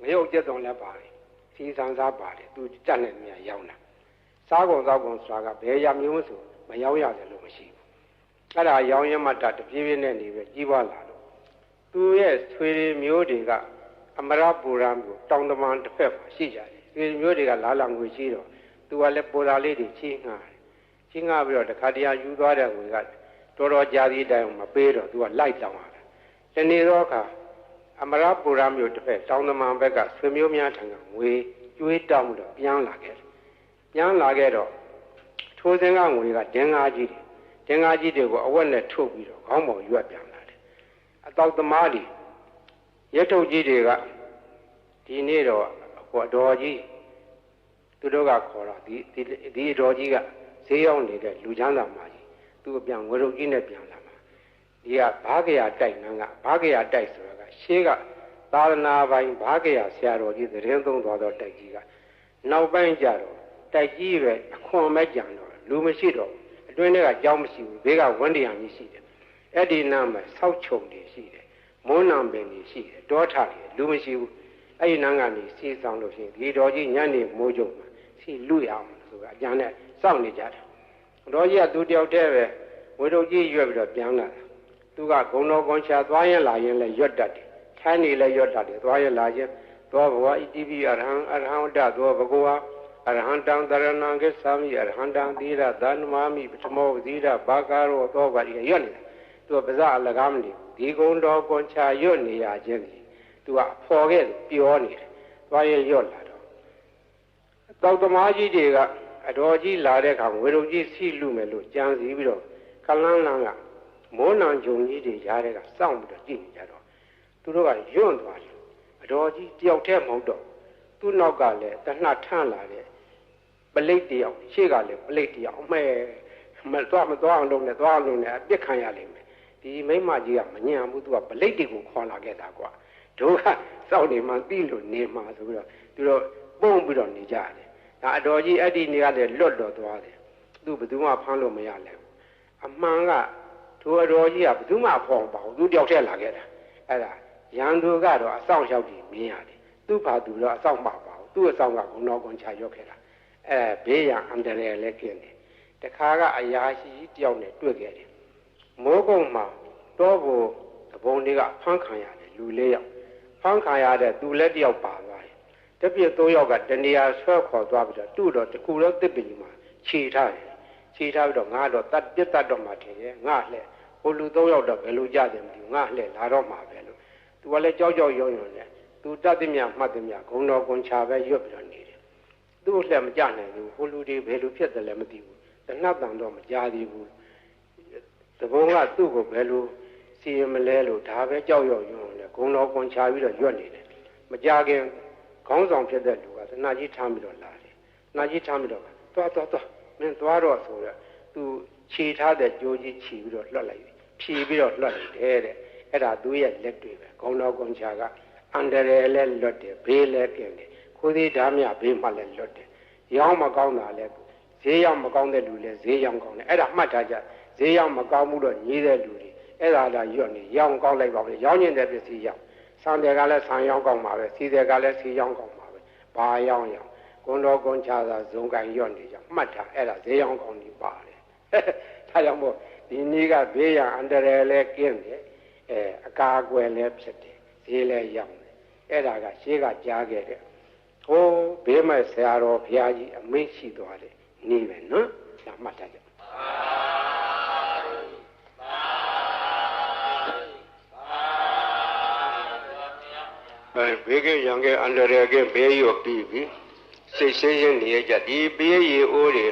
ငရုတ်ကျက်တော်လည်းပါတယ်စီဆန်စားပါတယ်သူကြက်နဲ့မြရောင်းတာစားကုန်သောက်ကုန်ဆိုတာကဘယ်ရမျိုးဆိုမရောင်းရတယ်လို့မရှိဘူးအဲ့ဒါရောင်းရမှတဖြည်းဖြည်းနဲ့နေပဲကြီးပွားလာလို့သူရဲ့ဆွေမျိုးတွေကအမရပူရံကိုတောင်တမန်တစ်ဖက်မှာရှိကြတယ်ဆွေမျိုးတွေကလာလာငွေရှိတော့သူကလည်းပူရာလေးတွေချင်းငှားတယ်ချင်းငှားပြီးတော့တခါတရယူသွားတဲ့ငွေကတော်တော်ကြာသည့်တိုင်မပေးတော့သူကလိုက်တောင်းရတယ်ဒီနေ့တော့အခါအမရပူရံမျိုးတစ်ဖက်တောင်တမန်ဘက်ကဆွေမျိုးများထံကငွေကျွေးတောင်းတော့ပြန်လာခဲ့တော့ထိုးစင်းကငွေကဒင်္ဂါကြီးတွေကိုအဝက်နဲ့ထုတ်ပြီးတော့ခေါင်းပေါ်ရွက်ပြန်လာတယ်အတောက်သမားတွေရဲထုတ်ကြီးတွေကဒီနေ့တော့ဟိုအတော်ကြီးသူတို့ကခေါ်တော့ဒီအတော်ကြီးကဈေးရောက်နေတဲ့လူချမ်းသာမကြီးသူ့ပြန်ငွေရုပ်ကြီးနဲ့ပြန်လာမှာဒီကဘာကရာတိုက်နန်းကဘာကရာတိုက်ဆိုတာကရှေးကသာသနာပိုင်ဘာကရာဆရာတော်ကြီးသတင်းသုံးသွားတော့တိုက်ကြီးကနောက်ပိုင်းကျတော့တိုက်ကြီးပဲအခွန်မဲ့ကြံတော့လူမရှိတော့အတွင်းထဲကကြောင်းမရှိဘူးဘေးကဝန်းတရားကြီးရှိတယ်အဲ့ဒီနားမှာဆောက်ချုံတွေရှိတယ် မိုးနံပင်ကြီးရှိတယ်တောထတယ်လူမရှိဘူးအဲ့ဒီနန်းကနေစီဆောင်လို့ရှိရင်ဒီတော်ကြီးညနေမိုးကြုံမှာစီလူရအောင်ဆိုတာအကျန်နဲ့စောင့်နေကြတယ်တော်ကြီးကသူတယောက်တည်းပဲဝေတို့ကြီးရွက်ပြီးတော့ပြန်လာသူကဂုံတော်ကွန်ချာသွားရင်လာရင်လည်းရွတ်တတ်တယ်ထိုင်းနေလည်းရွတ်တတ်တယ်သွားရင်လာရင်သောဘဝဣတိပိအရဟံဝတ္တသောဘဂဝါအရဟံတံတရဏံကိသာမိအရဟံတံသီရသန္နမာမိပထမောသီရဘာကာရောသောဘာဒီရွတ်နေတာသူကပါဇအလကားမနေဒီဂုံတော်ကွန်ချာရွတ်နေရခြင်းဒီသူကဖော်ခဲ့ပြောနေတယ်သွားရင်ရွတ်လာတော့တောက်သမားကြီးတွေကအတော်ကြီးလာတဲ့အခါဝေရုံကြီးစီလူမယ်လို့ကြံစည်ပြီးတော့ခလန်းလန်းကမိုးနံဂျုံကြီးတွေရားတဲ့ကစောင့်ပြီးတော့ကြည့်နေကြတော့သူတို့ကယွန့်သွားတယ်အတော်ကြီးတယောက်တည်းမဟုတ်တော့သူ့နောက်ကလည်းတနှထန့်လာတဲ့ပလိတ်တယောက်ရှေ့ကလည်းပလိတ်တယောက်အမဲမသွားအောင်လုပ်နေသွားအောင်လုပ်နေအပြစ်ခံရလိမ့်မယ်ဒီမိမကြီးကမညံဘူးသူကပလိတ်တွေကိုခေါ်လာခဲ့တာကွာတို့ကစောင့်နေမှသိလို့နေမှဆိုပြီးတော့သူတို့ပုံပြီးတော့နေကြတယ်ဒါအတော်ကြီးအဲ့ဒီနေရာလည်းလွတ်တော်သွားတယ်သူဘယ်သူမှဖမ်းလို့မရလဲအမှန်ကသူအတော်ကြီးကဘယ်သူမှဖော်ပါဘူးသူတယောက်တည်းလာခဲ့တာအဲ့ဒါရန်သူကတော့အဆောင်ရောက်ပြီးမြင်ရတယ်သူ့ဘာသူတော့အဆောင်မပါဘူးသူ့အဆောင်ကဘုံတော်ကွန်ချရောက်ခဲ့တာဘေးရန်အန္တရာယ်လည်းကျင်းတယ်တခါကအရာရှိတယောက်နဲ့တွေ့ခဲ့တယ်မိုးကုတ်မှာတော့ဘုံဘုံတွေကဖမ်းခံရတယ်လူ၄ယောက်ဖမ်းခံရတဲ့သူလည်းတယောက်ပါသွားတယ်တပြည့်၃ယောက်ကတနေရာဆွဲခေါ်သွားပြီးတော့သူ့တော့တကူတော့တစ်ပင်မှာခြေထားတယ်ခြေထားပြီးတော့ငါတော့တတ်ပြတ်တတ်တော့မှထင်ရဲ့ငါလှဲ့ဟိုလူ၃ယောက်တော့ဘယ်လိုကြတယ်မသိဘူးငါလှဲ့လာတော့မှာပဲလို့သူကလည်းကြောက်ရုံနဲ့သူတတ်သည်မြမှတ်သည်မြဂုံတော်ကွန်ချာပဲရွတ်ပြီးတော့နေတယ်သူ့လှဲ့မကြနိုင်ဘူးဟိုလူတွေဘယ်လိုဖြစ်တယ်လဲမသိဘူးတနှပ်တန်တော့မကြားသေးဘူးတဘုံကသူ့ကိုဘယ်လိုစီရင်မလဲလို့ဒါပဲကြောက်ရုံနဲ့ဂုံတော်ကွန်ချာပြီးတော့ရွတ်နေတယ်မကြခင်ခေါင်းဆောင်ဖြစ်တဲ့လူကသနာကြီးထားပြီးတော့လာတယ်နာကြီးထားပြီးတော့သွားမင်းသွားတော့ဆိုတော့သူခြေထားတဲ့ကြိုးကြီးခြီးပြီးတော့လွှတ်လိုက်ဖြီးပြီးတော့လွှတ်လိုက်တယ်တဲ့အဲ့ဒါသူရဲ့လက်တွေပဲဂုံတော်ကွန်ချာကအန္တရာယ်လည်းလွတ်တယ်ဘေးလည်းကင်းတယ်ခိုးသေးဓာမြဘေးမှလည်းလွတ်တယ်ရောင်းမကောင်းတာလည်းဈေးရောက်မကောင်းတဲ့လူလည်းဈေးရောက်ကောင်းတယ်အဲ့ဒါမှတ်ထားကြဈေးရောက်မကောင်းဘူးတော့ညီးတဲ့လူတွေအဲ့ဒါလာရွတ်နေရောင်းကောင်းလိုက်ပါပဲရောင်းကျင်တဲ့ပစ္စည်းရောက်ဆန်တယ်ကလည်းဆန်ရောင်းကောင်းပါပဲစီတယ်ကလည်းစီရောင်းကောင်းပါပဲဘာရောင်းဂုံတော်ကွန်ချာသာဇုံကန်ရွတ်နေကြမှတ်ထားအဲ့ဒါဈေးရောင်းကောင်းကြီးပါတယ်ဒါကြောင့်မို့ဒီနေ့ကဘေးရန်အန္တရာယ်လည်းကင်းတယ်အကာအကွယ်လည်းဖြစ်တယ်ဈေးလည်းရောင်းတယ်အဲ့ဒါကရှေးကကြားခဲ့တဲ့ဟိုးဘေးမဲ့ဆရာတော်ဘုရားကြီးအမိန့်ရှိသွားတယ်နေပဲနော်ဒါမှတ်ထားကြဘေးကရန်ကအန္တရာယ်ကဘေးရောပြီးပြီစိတ်ဆင်းရဲနေကြဒီဘေးရီအိုးတွေ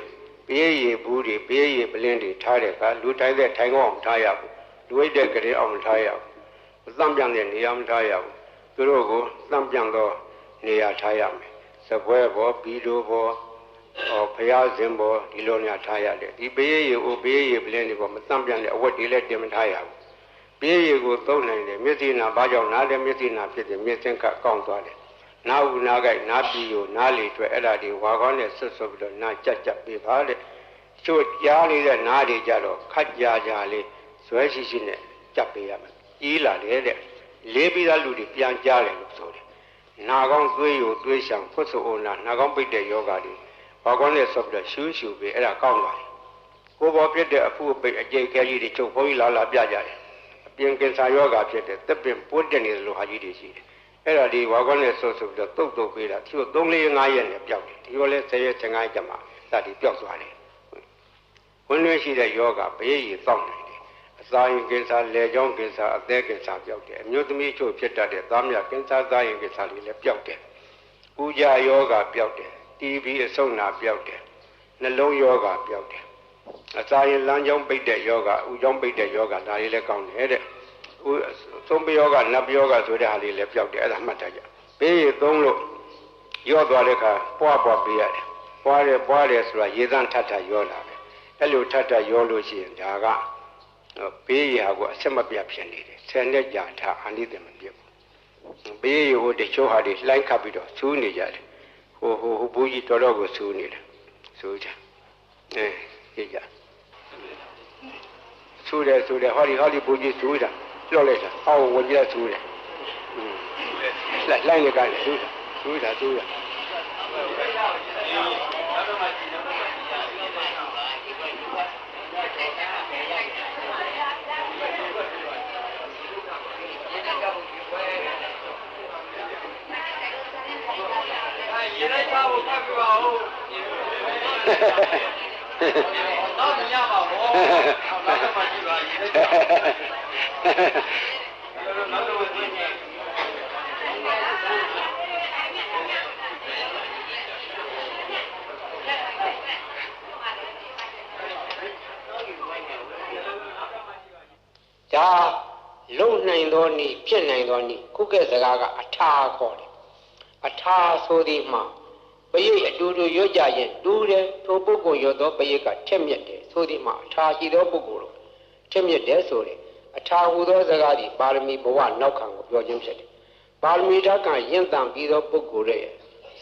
ဘေးရီဘူးတွေဘေးရီပလင်းတွေထားတဲ့အခါလူတိုင်းတဲ့ထိုင်ကောင်းအောင်ထားရဘူးလူဝိတ်တဲ့ကလေးအောင်ထားရဘူးသံပြန်တဲ့နေရာမထားရဘူးသူတို့ကိုသံပြန်သောနေရာထားရမယ်စပွဲဘောဘီလိုဘောဖျားစင်ဘောဒီလိုနေရာထားရတယ်ဒီဘေးရီအိုးဘေးရီပလင်းတွေဘောမသံပြန်တဲ့အဝတ်တွေလည်းတင်မထားရဘူးဘေးရီကိုသုံးနိုင်တယ်မျက်စိနာဘာကြောင့်နားတယ်မျက်စိနာဖြစ်တယ်မျက်စင်ကကောင်းသွားတယ်နားဦးနားကြိုက်နားပြီးကိုနားလေတွေ့အဲ့ဒါဒီဝါကောင်းနဲ့ဆွတ်ဆွတ်ပြီးတော့နားကြက်ပေးပါတဲ့ချို့ကြားနေတဲ့နားတွေကြတော့ခက်ကြလေးဇွဲရှိနဲ့ကြက်ပေးရမယ်ကြီးလာတယ်တဲ့လေးပြီးသားလူတွေပြန်ကြားတယ်လို့ဆိုတယ်နာကောင်းသွေးယိုသွေးရှောင်ဖွတ်ဆိုအိုနာကောင်းပိတ်တဲ့ယောဂါတွေဝါကောင်းနဲ့ဆွတ်ပြီးတော့ရှူပေးအဲ့ဒါကောင်းသွားတယ်ကိုယ်ပေါ်ပြတဲ့အဖူအပိတ်အကျိတ်ခဲကြီးတွေချုပ်ဘုန်းကြီးလာပြကြတယ်အပြင်ကင်ဆာယောဂါဖြစ်တဲ့တက်ပင်ပိုးတက်နေသလိုဟာကြီးတွေရှိတယ်အဲ့ဒါဒီဝါကောင်းနဲ့ဆွတ်ပြီးတော့တုတ်ပေးတာသူတို့3-4-5ရက်နဲ့ပျောက်တယ်ဒီလိုလဲ10ရက်15ရက်ကျမှစသည်ပျောက်သွားတယ်ဝင်လွှဲရှိတဲ့ယောဂဘေးရည်တောက်နေတယ်အစာရင်ကင်ဆာလေကြောင်းကင်ဆာအသက်ကင်ဆာပျောက်တယ်အမျိုးသမီးချို့ဖြစ်တတ်တဲ့သားမြကင်ဆာသားရင်ကင်ဆာတွေလည်းပျောက်တယ်ဥကြယောဂပျောက်တယ်တီဘီအဆုတ်နာပျောက်တယ်နှလုံးယောဂပျောက်တယ်အစာရင်လမ်းကြောင်းပိတ်တဲ့ယောဂဥကြောင်းပိတ်တဲ့ယောဂဒါတွေလည်းကောင်းတယ်တဲ့သုံးပယောဂနတ်ပယောဂဆိုတဲ့ဟာလေးလည်းပျောက်တယ်အဲ့ဒါမှတ်ထားကြဘေးရည်သုံးလို့ရော့သွားတဲ့အခါပွားပေးရတယ်ပွားတယ်ဆိုတာရေသန့်ထပ်ရောလာတယ်အဲ့လိုထပ်ရောလို့ရှိရင်ဒါကဘေးရည်ဟာကိုအဆက်မပြတ်ဖြစ်နေတယ်ဆယ်နှစ်ကြာထားအနိတ္တမပြတ်ဘူးဘေးရည်ဟိုတချို့ဟာတွေလှိုင်းခတ်ပြီးတော့ဆူးနေကြတယ်ဟိုဘူးကြီးတော်ကိုဆူးနေတယ်ဆူးကြကြည့်ကြဆူးတယ်ဟောဒီဘူးကြီးဆူးတာ လောက်လိုက်တာအော်ဝင်ကြဆူးတယ်လိုက်နေကြတယ်ဆူးတာရေလိုက်ပါဘူးဖတ်ပြပါဦးတော့ညပါဘောနောက်တော့မှကြည့်ပါရေလိုက်ပါနောက်တော့ကြည့်နေဒါလုံနိုင်သောနည်းဖြစ်နိုင်သောနည်းခုကဲ့စကားကအထာခေါ်တယ်အထာဆိုသည်မှာပရိတ်အတူတူရွတ်ကြရင်တူးတယ်ထိုပုဂ္ဂိုလ်ရွတ်သောပရိတ်ကထက်မြက်တယ်ဆိုသည်မှာအထာရှိသောပုဂ္ဂိုလ်တို့ထက်မြက်တယ်ဆိုတယ်အထာဟူသောစကားသည်ပါရမီဘဝနောက်ခံကိုပြောခြင်းဖြစ်တယ်ပါရမီဓာတ်ကရင့်တန်ပြီးသောပုဂ္ဂိုလ်ရဲ့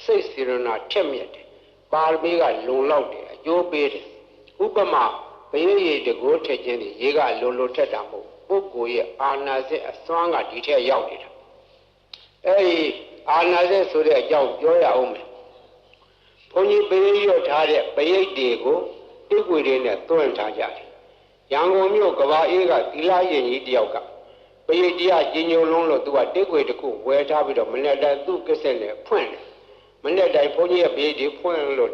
စိတ်စေရနာထက်မြက်တယ်ပါရမီကလုံလောက်တယ်အကျိုးပေးတယ်ဥပမာပရိတ်ရတကိုးထက်ခြင်းသည်ရေကလုံထက်တာမဟုတ်ပုဂ္ဂိုလ်ရဲ့အာနာစိတ်အစွမ်းကဒီထက်ရောက်နေတာအဲဒီအာနာစိတ်ဆိုတဲ့အကြောင်းပြောရအောင်မယ်ဘုန်းကြီးပရိတ်ရွတ်ထားတဲ့ပရိတ်တွေကိုတိကွေတွေနဲ့တွန်းထားကြတယ်ရန်ကုန်မြို့ကဘာအေးကသီလရင်ကြီးတယောက်ကပရိတ်တရားကြီးညိုလုံးလို့သူကတိကွေတစ်ခုဝယ်ထားပြီးတော့မနေ့တိုင်းသူ့ကိစ္စနဲ့ဖွင့်တယ်မနေ့တိုင်းဘုန်းကြီးရဲ့ပရိတ်တွေဖွင့်လို့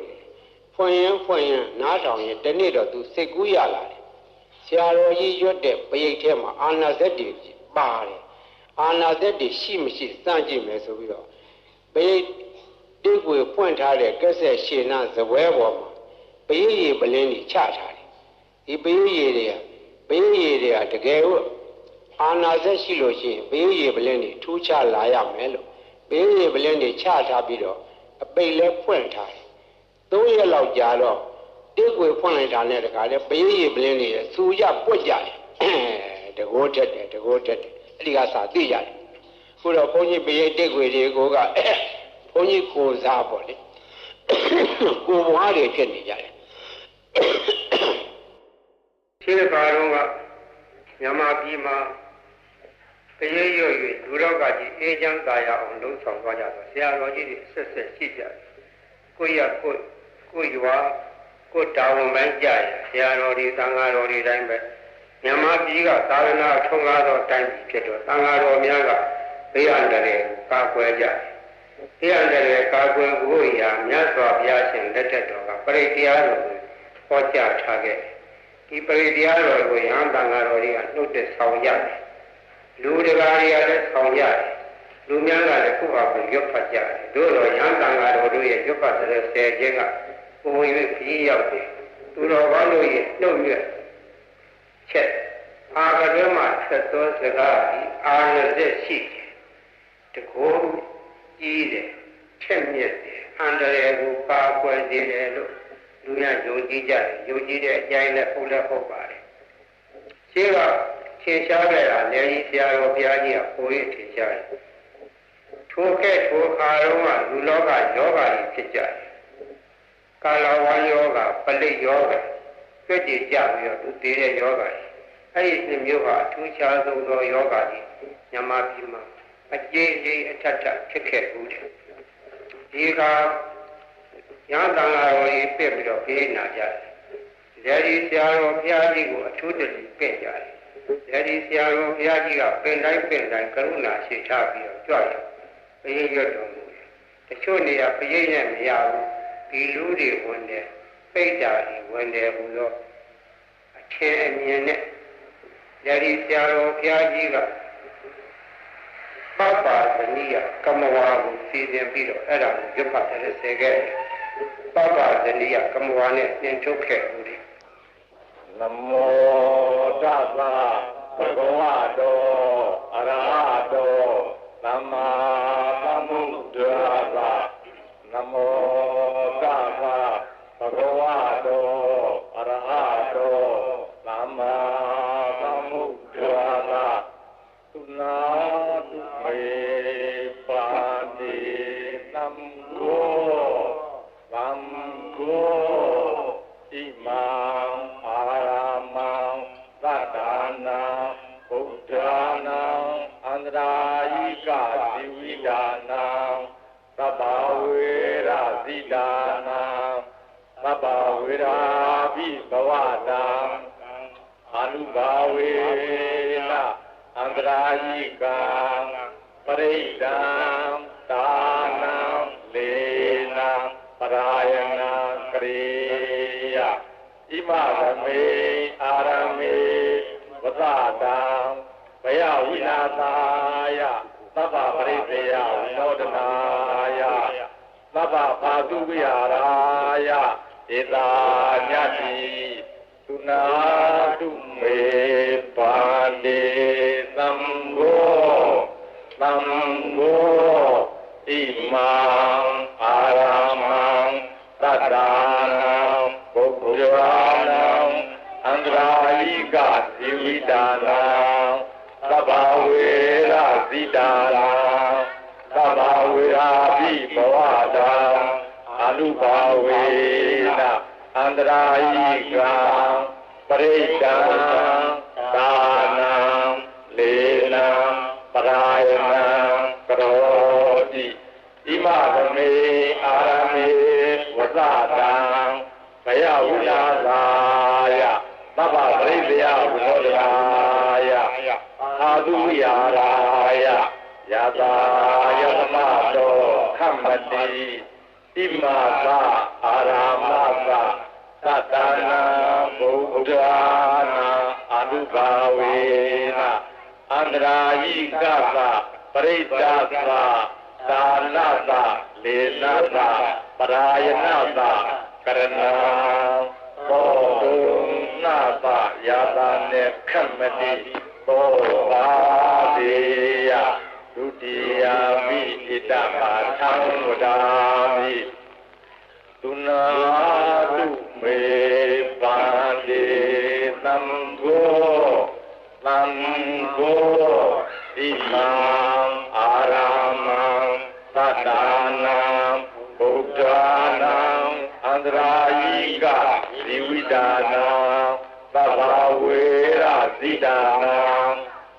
ဖွင့်ရင်နားထောင်ရင်တနေ့တော့သူစိတ်ကူးရလာတယ်ဆရာတော်ကြီးရွတ်တဲ့ပရိတ်ထဲမှာအာနာစိတ်တွေပါတယ်အာနာစိတ်တွေရှိမရှိစမ်းကြည့်မယ်ဆိုပြီးတော့ပရိတ်တိကွေဖွင့်ထားတဲ့ကက်ဆက်ရှည်နာဇပွဲပေါ်မှာပရိတ်ရည်ပလင်းကြီးချထားတယ်ဒီပရိတ်ရည်တွေကတကယ်လို့အာနာစိတ်ရှိလို့ရှိရင်ပရိတ်ရည်ပလင်းကြီးထူးခြားလာရမယ်လို့ပရိတ်ရည်ပလင်းကြီးချထားပြီးတော့အပိတ်လဲဖွင့်ထားတယ်3ရက်လောက်ကြာတော့တိကွေဖွင့်လိုက်တာနဲ့တခါလဲပရိတ်ရည်ပလင်းကြီးစူရပွက်ကြတယ်တကိုးတက်တယ်အဲ့ဒီကစာသိရတယ်ခုတော့ဘုန်းကြီးပရိတ်တိကွေတွေကိုကဘုန်းကြီးကိုစားပေါ့လေကိုဘွားတွေဖြစ်နေကြတယ်ရှင်းပါတော့ကမြန်မာပြည်မှာပရိတ်ရွတ်၍ဒုရောဂကြီးအေးချမ်းသာရအောင်လှုံ့ဆော်သွားကြတော့ဆရာတော်ကြီးတွေဆက်ရှိကြတယ်ကိုရွာကိုတာဝန်ပိုင်းကြရဆရာတော်တွေသံဃာတော်တွေတိုင်းပဲမြန်မာပြည်ကသာသနာထုံးကားသောတိုင်းပြည်ဖြစ်တော့သံဃာတော်များကဘေးအန္တရာယ်ကာကွယ်ကြတယ်ဘေးအန္တရာယ်ကာကွယ်ဖို့ရာမြတ်စွာဘုရားရှင်လက်ထက်တော်ကပရိတရားတော်ကိုဟောကြားထားခဲ့ဒီပရိတရားတော်ကိုရဟန်းသံဃာတော်တွေကနှုတ်သက်ဆောင်ရတယ်လူတရားတွေကလည်းဆောင်ရတယ်လူများကလည်းခုဟာကိုရွတ်ဖတ်ကြတယ်တို့တော့ရဟန်းသံဃာတော်တို့ရဲ့ရွတ်ဖတ်တဲ့ဆယ်ခြင်းကပုံရိပ်ပြီးရောက်တယ်သူတော်ဘာလို့ရဲ့နှုတ်ရွက်ချက်အာကတွင်မှာဆက်သောစကားဒီအာရဇက်ရှိတယ်တကောကြီးတယ်ထက်မြက်တယ်အန္တရာယ်ကိုပါကွယ်စေတယ်လို့လူများယုံကြည်ကြတယ်ယုံကြည်တဲ့အကြိုင်းနဲ့ပုံလည်းဟုတ်ပါတယ်ရှင်းကထင်ရှားခဲ့တာလည်းကြီးဆရာတော်ဘုရားကြီးကပိုရထင်ရှားတယ်ထိုခါတော့ကလူလောကယောဂါကြီးဖြစ်ကြတယ်ကာလဝါယောဂါပလိယောဂါကြွကြည်ကြပြီးတော့သူတည်တဲ့ယောဂါကြီးအဲ့ဒီနှစ်မျိုးဟာအထူးခြားဆုံးသောယောဂါကြီးမြန်မာပြည်မှာအကျေးကြီးအထက်ထဖြစ်ခဲ့ဘူးတယ်ဒီကရဟန်းသံဃာတော်ကြီးပြည့်ပြီးတော့ပြေးနာကြတယ်ဒီဆရာတော်ဘုရားကြီးကိုအထူးတည်းပြည့်ကြတယ်ဒီဆရာတော်ဘုရားကြီးကပင်တိုင်းကရုဏာရှိထားပြီးတော့ကြွတယ်ပရိတ်ရွတ်တော်မူတယ်တချို့နေရာပရိတ်နဲ့မရဘူးဒီလူတွေဝင်တယ်ပိဋ္ဌာတွေဝင်တယ်ဘုရားအထင်အမြင်နဲ့ဒီဆရာတော်ဘုရားကြီးကပပဇနိယကမဝါကိုစီစဉ်ပြီးတော့အဲ့ဒါကိုရွတ်ဖတ်တယ်ဆဲခဲ့တယ်ပပဇနိယကမဝါနဲ့သင်ထုတ်ခဲ့ဦးတယ်နမောတသဗ္ဗဗုဒ္ဓတောအရဟတောသမ္မာသမ္ဗုဒ္ဓါသနမောတသဗ္ဗဗုဒ္ဓတောအရဟတောသမ္မာသမ္ဗုဒ္ဓါသသုနာတုမေပါတိသံဃောသံဃောဣမံအာရမံသတ္တနာဗုဒ္ဓနာ သဗ္ဗဝေရာဘိဘဝတံအာနုဘာဝေနအန္တရာယိကံပရိဒံဒါနံလေနံပရာယနာကရိယဣမရမေအာရမေဝသတံဘယဝိနာသာယသဗ္ဗပရိသေယဝိနောဒနာယသဗ္ဗဘာတုဝိဟာရာယဧတာညတိသုနာတုမေပါတိသံဃောသံဃောဣမံအာရမံသတ္တာနံပုဂ္ဂိုလနံအန္တရာယိကဇီဝိတာနံသဗ္ဗဝေရဇိတာနံသဗ္ဗဝေရာဘိဘဝတံအာနုဘာဝေနအန္တရာယိကံပရိဒံဒါနံလေနံပရာယနံကရောတိဣမရမေအာရမေဝသတံဘယဝိလာသာယသဗ္ဗပရိသေယဝိနောဒနာယအာတုဝိဟာရာယယတာယသမတောခမ္မတိဣမသအာရမသသတ္တနာဘုဒ္ဓနာအာနုဘာဝေနအန္တရာယိကသပရိဒ္ဒသဒါနသလေနသပရာယနသကရဏံသောတုနာသယာတာနေခမ္မတိသောပါတိယဒုတိယမိဣတမသံဝဒာမိသုနာတုမေပါတိသံဃောသံဃောဣမံအာရမံသတ္တာနံဗုဒ္ဓနာအန္တရာယိကဇီဝိတာနံသဗ္ဗဝေရဇိတာနံ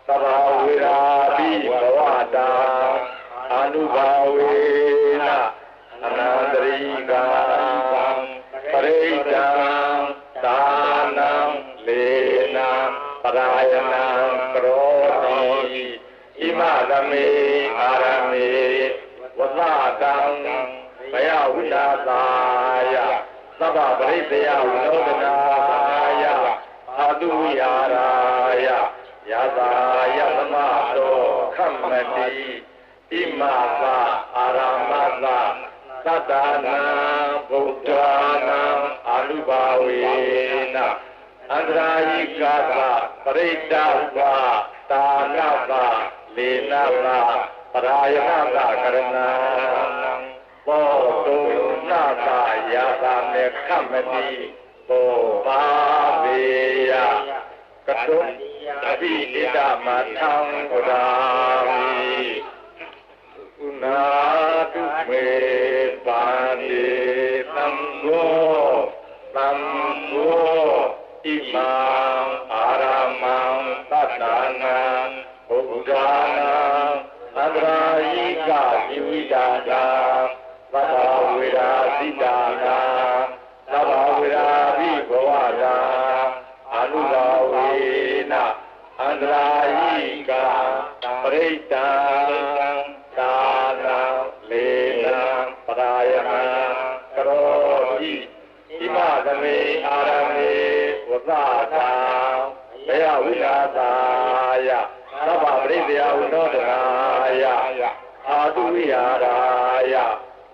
သဗ္ဗဝေရာဘိဘဝတံအာနုဘာဝေနအနန္တရိကံပရိဒံဒါနံလေနံပရာယနံကရောတိဣမရမေအာရမေဝသတံဘယဝိလာသာယသဗ္ဗပရိသေယဝိနောဒနာယအာတုဝိဟာရာယယတာယသမတောခမ္မတိဣမသအာရမသသတ္တနာဗုဒ္ဓနာအာနုဘာဝေနအန္တရာယိကသပရိဒ္ဒသဒါနသလေနသပရာယနသကရဏံသောတုနာသယာတာမေခမ္မတိသောပါပေယကတုအဘိဣဒမထံဝဒာမိဥနာတုမေပါတိသံဃောသံဃောဣမံအာရမံသတ္တနာဘုဒ္ဓနာအန္တရာယိကဇီဝိတာနာသဗ္ဗဝေရာဇိတာနာသဗ္ဗဝေရာဘိဘဝတံအာနုဘာဝေနအန္တရာယိကပရိဒံဒါနံလေနံပရာယနံကရောတိဣမသမေအာရမေဝသတံဘယဝိလာသာယသဗ္ဗပရိသေယဝိနောဒနာယအာတုဝိဟာရာယ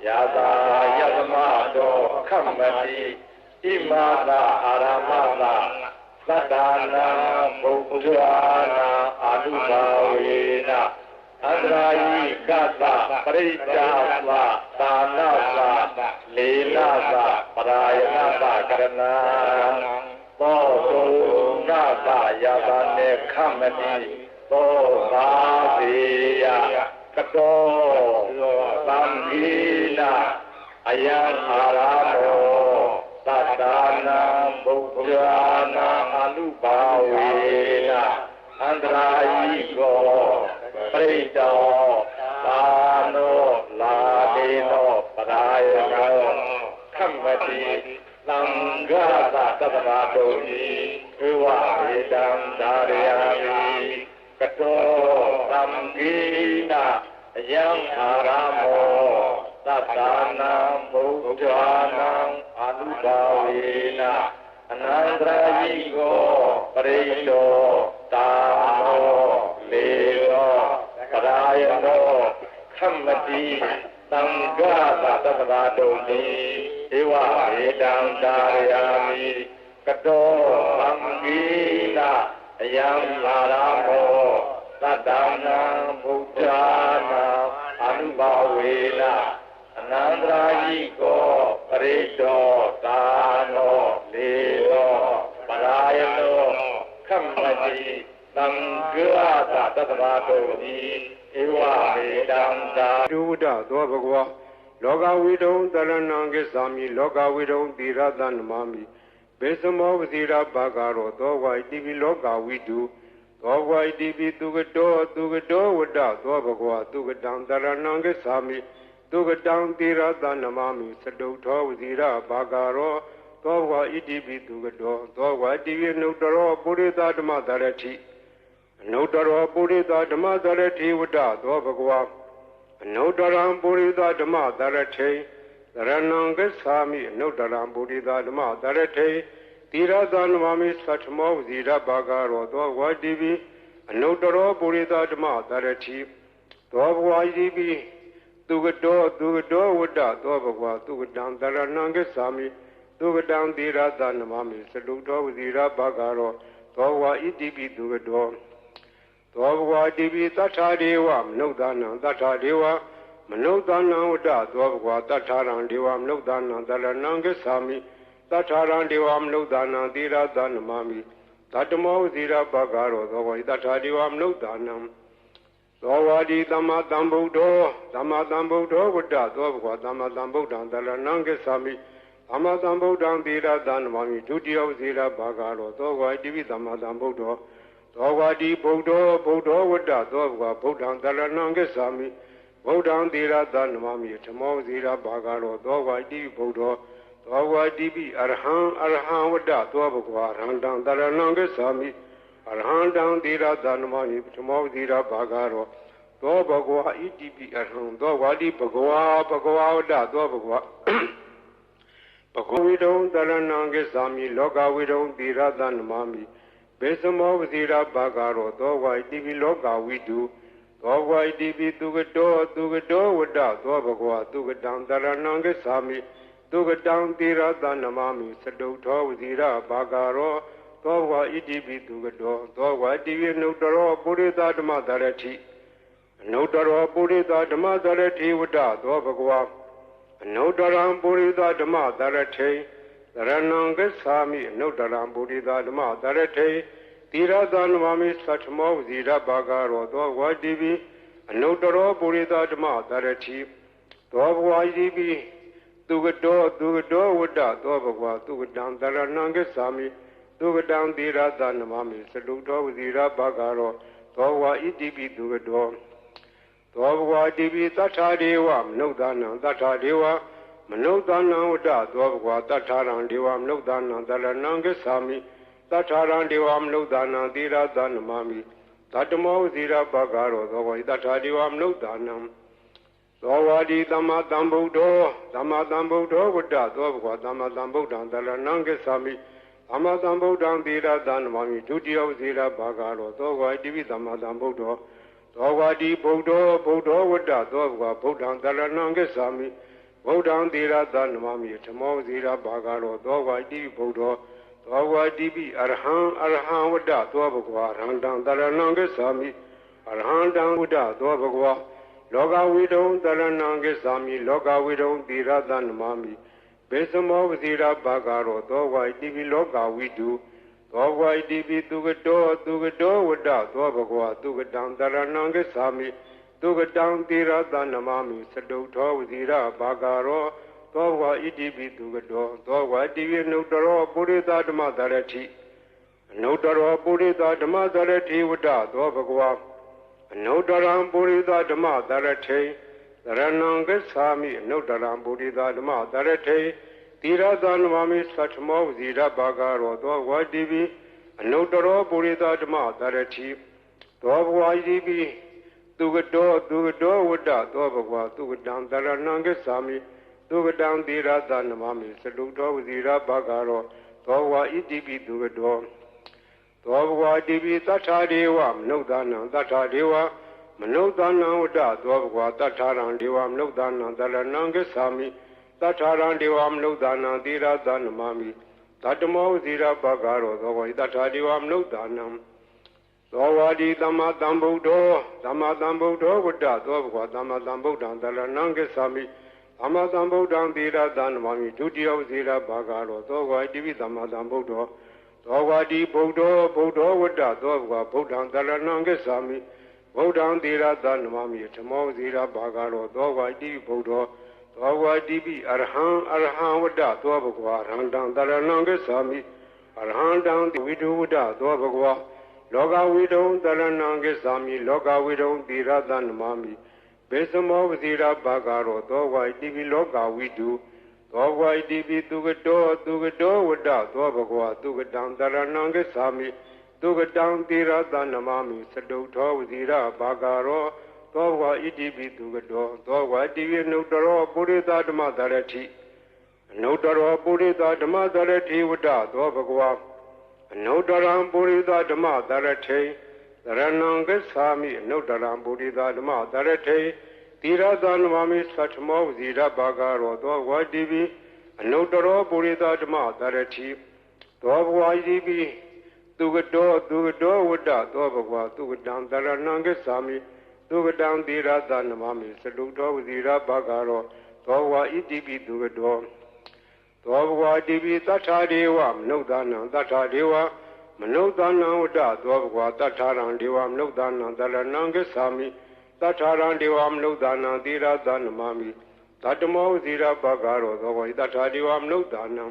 ယတာယသမတောခမ္မတိဣမသအာရမသသတ္တနာဘုဒ္ဓနာအာနုဘာဝေနအန္တရာယိကသပရိဒ္ဒသသာနသလေနသပရာယနသကရဏံသောတုနာသယာတာနေခမ္မတိသောဘာပေယကတောသံဃိနာအယံအာရမောသတ္တာနာဘုဒ္ဓနာအာနုဘာဝေနအန္တရာယိကောပရိတောသာနောလာဒေနောပရာယနောခမ္မတိဣ ဘာတုံဤဧဝေတံဒါရယာမိကတောသံဃိနာယံအာရမောသတ္တနာဘုရားနံအနုဘာဝေနအနန္တရာယိကိုပရိတောတာမောလေရောပရာယနောခမ္မတိသံဃာသတ္တဘာတုံဤဧဝေတံဒါရယာမိကတောသံဃိနာယံအာရမောသတ္တနာဘုရားနံအနုဘာဝေနအနန္တရာယိကိုပရိတောတာနောလေရောပရာယနောခမ္မတိသံဃာသတ္တဘာတုံဤဧဝမေတံသာဒုဝဒသောဘဂဝါလောကဝိတုံတရဏံကိသာမိလောကဝိတုံတိရသနမမိဘေသမောဝစီရာဘာဂရောသောဝိတိပိလောကဝိတုသောဝိတိပိသူကတောဝဒသောဘဂဝါသူကတံတရဏံကိသာမိသူကတံတိရသနမမိသတုထောဝစီရာဘာဂရောသောဝိတိပိသူကတောသောဝိတိပိနုတရောပုရိသဓမ္မတရတိအနုတရောပုရိသဓမ္မတရတိဝဒသောဘဂဝါအနုတရံပုရိသဓမ္မတရထေသရဏံဂစ္ဆာမိအနုတရံပုရိသဓမ္မတရထေတိရသနမမိသတ္ထမောဝစီရဘာဂရောသောဝတိပိအနုတရောပုရိသဓမ္မတရတိသောဘဝတိပိသူကတောဝတ္တသောဘဂဝါသူကတံသရဏံဂစ္ဆာမိသူကတံတိရသနမမိသတုတောဝစီရဘာဂရောသောဝဣတိပိသူကတောသောဘဝတိပိသတ္ထာဒေဝမနုဿာနံသတ္ထာဒေဝမနုဿာနံဝတ္တသောဘဂဝါသတ္ထာရံဒေဝမနုဿာနံသရဏံဂစ္ဆာမိသတ္ထာရံဒေဝမနုဿာနံတိရသနမမိသတ္တမောဝစီရဘာဂရောသောဝိသတ္ထာဒေဝမနုဿာနံသောဝတိသမ္မာသမ္ဗုဒ္ဓောဝတ္တသောဘဂဝါသမ္မာသမ္ဗုဒ္ဓံသရဏံဂစ္ဆာမိသမ္မာသမ္ဗုဒ္ဓံတိရသနမမိဒုတိယဝစီရဘာဂရောသောဝတိပိသမ္မာသမ္ဗုဒ္ဓောသောဝတိဗုဒ္ဓောဝတ္တသောဘဂဝါဗုဒ္ဓံတရဏံဂစ္ဆာမိဗုဒ္ဓံတိရသနမမိဓမ္မောဇိရဘာဂရောသောဝတိဗုဒ္ဓောသောဝတိပိအရဟံဝတ္တသောဘဂဝါရဟန္တံတရဏံဂစ္ဆာမိအရဟန္တံတိရသနမမိဓမ္မောဇိရဘာဂရောသောဘဂဝါဣတိပိအရဟံသောဝတိဘဂဝါဝတ္တသောဘဂဝါဘဂဝိတုံတရဏံဂစ္ဆာမိလောကဝိတုံတိရသနမမိဘေသမောဝစီရာဘာဂရောသောဝိတိပိလောကဝိတုသောဝိတိပိသူကတောဝတ္တသောဘဂဝါသူကတံတရဏံဂစ္ဆာမိသူကတံတိရသနမမိသတုထောဝစီရာဘာဂရောသောဝဣတိပိသူကတောသောဝတိပိနုတရောပုရိသဓမ္မတရတိအနုတရောပုရိသဓမ္မတရတိဝတ္တသောဘဂဝါအနုတရံပုရိသဓမ္မတရထေသရဏံဂစ္ဆာမိအနုတရံပုရိသဓမ္မတရထေတိရသနမမိသတ္ထမောဝစီရဘာဂရောသောဝတိပိအနုတရောပုရိသဓမ္မတရတိသောဘဝတိပိသူကတောဝတ္တသောဘဂဝါသူကတံတရဏံဂစ္ဆာမိသူကတံတိရသနမမိသတုတောဝစီရဘာဂရောသောဝဣတိပိသူကတောသောဘဂဝါတိပိသတ္ထာဒေဝမနုဿာနံသတ္ထာဒေဝမနုဿာနံဝတ္တသောဘဂဝါသတ္ထာရံဒေဝမနုဿာနံတရဏံဂစ္ဆာမိသတ္ထာရံဒေဝမနုဿာနံတိရသနမမိသတ္တမောဝစီရဘာဂရောသောဝိသတ္ထာဒေဝမနုဿာနံသောဝတိသမ္မာသမ္ဗုဒ္ဓောဝတ္တသောဘဂဝါသမ္မာသမ္ဗုဒ္ဓံတရဏံဂစ္ဆာမိသမ္မာသမ္ဗုဒ္ဓံတိရသနမမိဒုတိယဝစီရဘာဂရောသောဝတိပိသမ္မာသမ္ဗုဒ္ဓောသောဝတိဗုဒ္ဓောဝတ္တသောဘဂဝါဗုဒ္ဓံတရဏံဂစ္ဆာမိဗုဒ္ဓံတိရသနမမိဓမ္မောဇိရဘာဂရောသောဝတိဗုဒ္ဓောသောဝတိပိအရဟံဝတ္တသောဘဂဝါရဟန္တံတရဏံဂစ္ဆာမိအရဟန္တံဝတ္တသောဘဂဝါလောကဝိတုံတရဏံဂစ္ဆာမိလောကဝိတုံတိရသနမမိဘေသမောဝစီရဘာဂရောသောဝတိပိလောကဝိတုသောဝတိပိသူကတောဝတ္တသောဘဂဝါသူကတံတရဏံဂစ္ဆာမိသူကတံတိရသနမမိသတုထောဝစီရဘာဂရောသောဝဣတိပိသူကတောသောဝတိပိနုတရောပုရိသဓမ္မတရတိအနုတရောပုရိသဓမ္မတရတိဝတ္တသောဘဂဝါအနုတရံပုရိသဓမ္မတရထေသရဏံဂစ္ဆာမိအနုတရံပုရိသဓမ္မတရထေ တိရသနမမိသတ္ထမောဇိရဘာဂရောသောဝတိပိအနုတ္တရောပုရိသဓမ္မတရတိသောဘဝတိပိသူကတောဝတ္တသောဘဂဝါသူကတံတရဏံကိသာမိသူကတံတိရသနမမိသတုတောဇိရဘာဂရောသောဝဣတိပိသူကတောသောဘဝတိပိသတ္ထာဒေဝမနုဿာနံသတ္ထာဒေဝမနုဿာနံဝတ္တသောဘဂဝါသတ္ထာရံဒေဝမနုဿာနံတရဏံကိသာမိသတ္ထာရံဒေဝမနုဿာနံတိရသနမမိသတ္တမောဇိရဘာဂရောသောဝိတ္ထာဒေဝမနုဿာနံသောဝတိသမ္မာသမ္ဗုဒ္ဓောဝတ္တသောဘဂဝါသမ္မာသမ္ဗုဒ္ဓံတရဏံကိသာမိသမ္မာသမ္ဗုဒ္ဓံတိရသနမမိဒုတိယဇိရဘာဂရောသောဝတိပိသမ္မာသမ္ဗုဒ္ဓောသောဝတိဗုဒ္ဓောဝတ္တသောဘဂဝါဗုဒ္ဓံတရဏံကိသာမိဗုဒ္ဓံတိရသနမမိဓမ္မောဇိရဘာဂရောသောဝတိဗုဒ္ဓောသောဝတိပိအရဟံဝတ္တသောဘဂဝါရဟန္တံတရဏံကိသာမိအရဟန္တံဝိတုဝတ္တသောဘဂဝါလောကဝိတုံတရဏံကိသာမိလောကဝိတုံတိရသနမမိဘေသမောဝဇိရဘာဂရောသောဝတိပိလောကဝိတုသောဝတိပိသူကတောဝတ္တသောဘဂဝါသူကတံတရဏံကိသာမိသူကတံတိရသနမမိသတုထောဝဇိရဘာဂရောသောဝဣတိပိသူကတောသောဝတိပိနုတ္တရောပုရိသဓမ္မတရတိအနုတ္တရောပုရိသဓမ္မတရတိဝတ္တသောဘဂဝါအနုတ္တရံပုရိသဓမ္မတရထေသရဏံကိသာမိအနုတ္တရံပုရိသဓမ္မတရထေတိရသနမမိသတ္ထမောဇိရဘာဂရောသောဝတိပိအနုတ္တရောပုရိသဓမ္မတရတိသောဘဝဣတိပိသူကတောဝတ္တသောဘဂဝါသူကတံတရဏံကိသာမိသူကတံတိရသနမမိသတုတောဝဇိရဘာဂရောသောဝဣတိပိသူကတောသောဘဂဝါတိပိသတ္ထာဒေဝမနုဿာနံသတ္ထာဒေဝမနုဿာနံဝတ္တသောဘဂဝါသတ္ထာရံဒေဝမနုဿာနံတရဏံကိသာမိသတ္ထာရံဒေဝမနုဿာနံတိရသနမမိသတ္တမောဇိရဘာဂရောသောဝိတ္ထာဒေဝမနုဿာနံ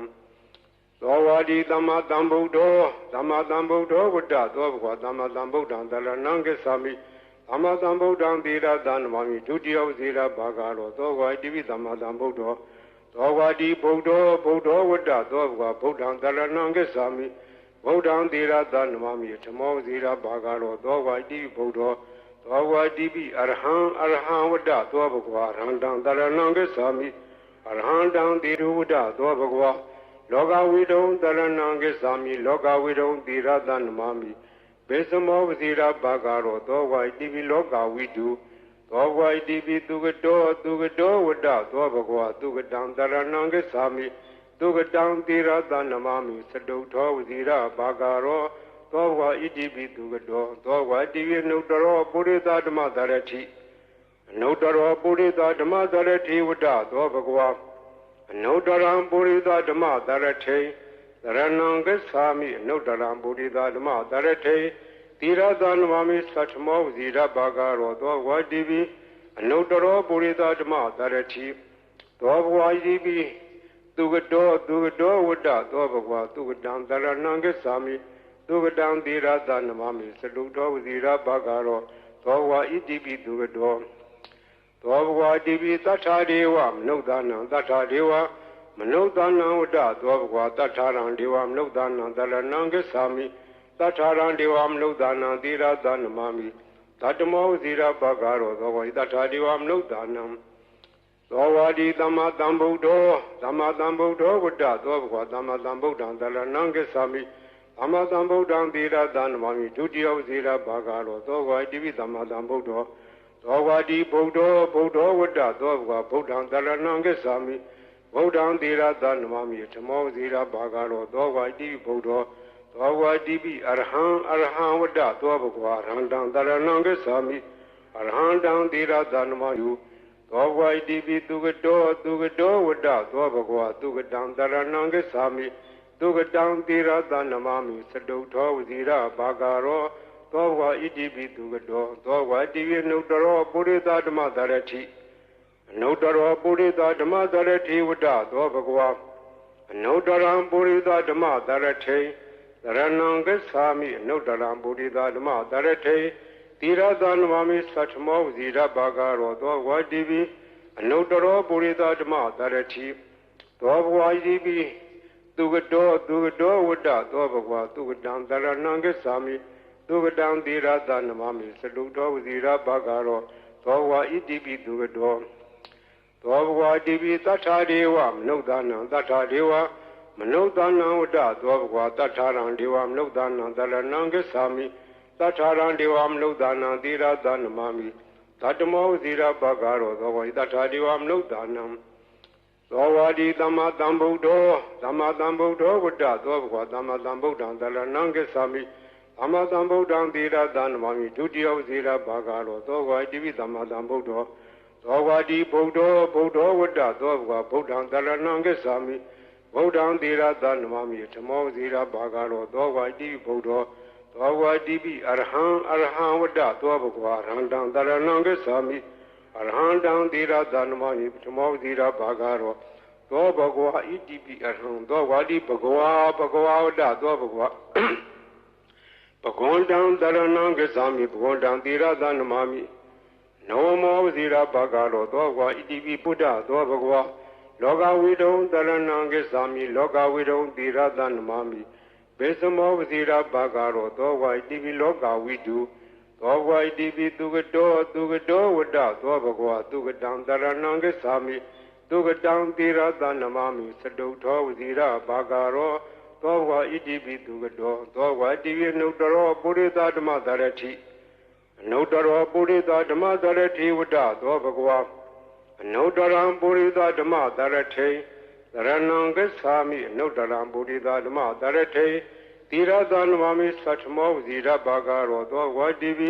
သောဝတိသမ္မာသမ္ဗုဒ္ဓောဝတ္တသောဘဂဝါသမ္မာသမ္ဗုဒ္ဓံတရဏံကိသာမိသမ္မာသမ္ဗုဒ္ဓံတိရသနမမိဒုတိယဇိရဘာဂရောသောဝတိပိသမ္မာသမ္ဗုဒ္ဓောသောဝတိဗုဒ္ဓောဝတ္တသောဘဂဝါဗုဒ္ဓံတရဏံကိသာမိဗုဒ္ဓံတိရသနမမိဓမ္မောဇိရဘာဂရောသောဝတိဗုဒ္ဓောသောဝတိပိအရဟံဝတ္တသောဘဂဝါရဟန္တံတရဏံကိသာမိအရဟန္တံတိရဝတ္တသောဘဂဝါလောကဝိတုံတရဏံကိသာမိလောကဝိတုံတိရသနမမိဘေသမောဝဇိရဘာဂရောသောဝတိပိလောကဝိတုသောဝတိပိသူကတောဝတ္တသောဘဂဝါသူကတံတရဏံကိသာမိသူကတံတိရသနမမိသတုထောဝဇိရဘာဂရောသောဝဣတိပိသူကတောသောဝတိပိနုတ္တရောပုရိသဓမ္မတရတိအနုတ္တရောပုရိသဓမ္မတရတိဝတ္တသောဘဂဝါအနုတ္တရံပုရိသဓမ္မတရထေသရဏံကိသာမိအနုတ္တရံပုရိသဓမ္မတရထေတိရသနမမိသတ္ထမောဇိရဘာဂရောသောဝတိပိအနုတ္တရောပုရိသဓမ္မတရတိသောဘဝဣတိပိသူကတောဝတ္တသောဘဂဝါသူကတံတရဏံကိသာမိသူကတံတိရသနမမိသတုတောဝဇိရဘာဂရောသောဝဣတိပိသူကတောသောဘဂဝါတိပိသတ္ထာဒေဝမနုဿာနံသတ္ထာဒေဝမနုဿာနံဝတ္တသောဘဂဝါသတ္ထာရံဒေဝမနုဿာနံတရဏံကိသာမိသတ္ထာရံဒေဝမနုဿာနံတိရသနမမိသတ္တမောဇိရဘာဂရောသောဝိတ္ထာဒေဝမနုဿာနံသောဝတိသမ္မာသမ္ဗုဒ္ဓောဝတ္တသောဘဂဝါသမ္မာသမ္ဗုဒ္ဓံတရဏံကိသာမိသမ္မာသမ္ဗုဒ္ဓံတိရသနမမိဒုတိယဇိရဘာဂရောသောဝတိပိသမ္မာသမ္ဗုဒ္ဓောသောဝတိဗုဒ္ဓောဝတ္တသောဘဂဝါဗုဒ္ဓံတရဏံကိသာမိဗုဒ္ဓံတိရသနမမိဓမ္မောဇိရဘာဂရောသောဝတိဗုဒ္ဓောသောဝတိပိအရဟံဝတ္တသောဘဂဝါရဟန္တံတရဏံကိသာမိအရဟန္တံတိရသနမယုသောဝတိပိသူကတောဝတ္တသောဘဂဝါသူကတံတရဏံကိသာမိသူကတံတိရသနမမိသတုထောဝဇိရဘာဂရောသောဝဣတိပိသူကတောသောဝတိပိနုတ္တရောပုရိသဓမ္မတရတိအနုတ္တရောပုရိသဓမ္မတရတိဝတ္တသောဘဂဝါအနုတ္တရံပုရိသဓမ္မတရထေသရဏံကိသာမိအနုတ္တရံပုရိသဓမ္မတရထေတိရသနမမိသတ္ထမောဇိရဘာဂရောသောဝတိပိအနုတ္တရောပုရိသဓမ္မတရတိသ သောဘဝဤပိသူကတောဝတ္တသောဘဂဝါသူကတံတရဏံဂစ္ဆာမိသူကတံသီရသနမမိသတုတောဝဇီရဘာဂရောသောဘဝဣတိပိသူကတောသောဘဝတိပိတထာဒေဝမနုဿာနံတထာဒေဝမနုဿာနံဝတ္တသောဘဂဝါတထာရံဒေဝမနုဿာနံတရဏံဂစ္ဆာမိတထာရံဒေဝမနုဿာနံသီရသနမမိသတ္တမောဝဇီရဘာဂရောသောဘဝတထာဒေဝမနုဿာနံသောဝါဒီသမ္မာသမ္ဗုဒ္ဓောဝတ္တသောဘဂဝါသမ္မာသမ္ဗုဒ္ဓံတရဏံဂစ္ဆာမိသမ္မာသမ္ဗုဒ္ဓံသီရသနမမိဒုတိယဝဇီရဘာဂရောသောဝါတိပိသမ္မာသမ္ဗုဒ္ဓောသောဝါဒီဗုဒ္ဓောဝတ္တသောဘဂဝါဗုဒ္ဓံတရဏံဂစ္ဆာမိဗုဒ္ဓံသီရသနမမိဓမ္မောဝဇီရဘာဂရောသောဝါတိပိဗုဒ္ဓောသောဝါတိပိအရဟံဝတ္တသောဘဂဝါရဟန္တံတရဏံဂစ္ဆာမိအရဟံတံသီရသနမမိဓမ္မောဝဇီရဘာဂရောသောဘဂဝါဣတိပိအရဟံသောဝါတိဘဂဝါဝတ္တသောဘဂဝါဘဂဝန္တံတရဏံဂစ္ဆာမိဘဂဝန္တံသီရသနမမိနောမောဝဇီရဘာဂရောသောဘဂဝါဣတိပိပုဒ္ဓသောဘဂဝါလောကဝိတုံတရဏံဂစ္ဆာမိလောကဝိတုံသီရသနမမိဘေသမောဝဇီရဘာဂရောသောဘဂဝါဣတိပိလောကဝိတုသောဘဂဝါဣတိပိသူကတောဝတ္တသောဘဂဝါသူကတံတရဏံဂစ္ဆာမိသူကတံသီရသနမမိသတုထောဝဇီရဘာဂရောသောဘဂဝါဣတိပိသူကတောသောဘဂဝါဣတိပိနုတရောပုရိသဓမ္မသရတိအနုတရောပုရိသဓမ္မသရတိဝတ္တသောဘဂဝါအနုတရံပုရိသဓမ္မသရထိသရဏံဂစ္ဆာမိအနုတရံပုရိသဓမ္မသရထိသီရသနမမိသတ္ထမောဝဇီရဘာဂရောသောဘဂဝါဣတိပိ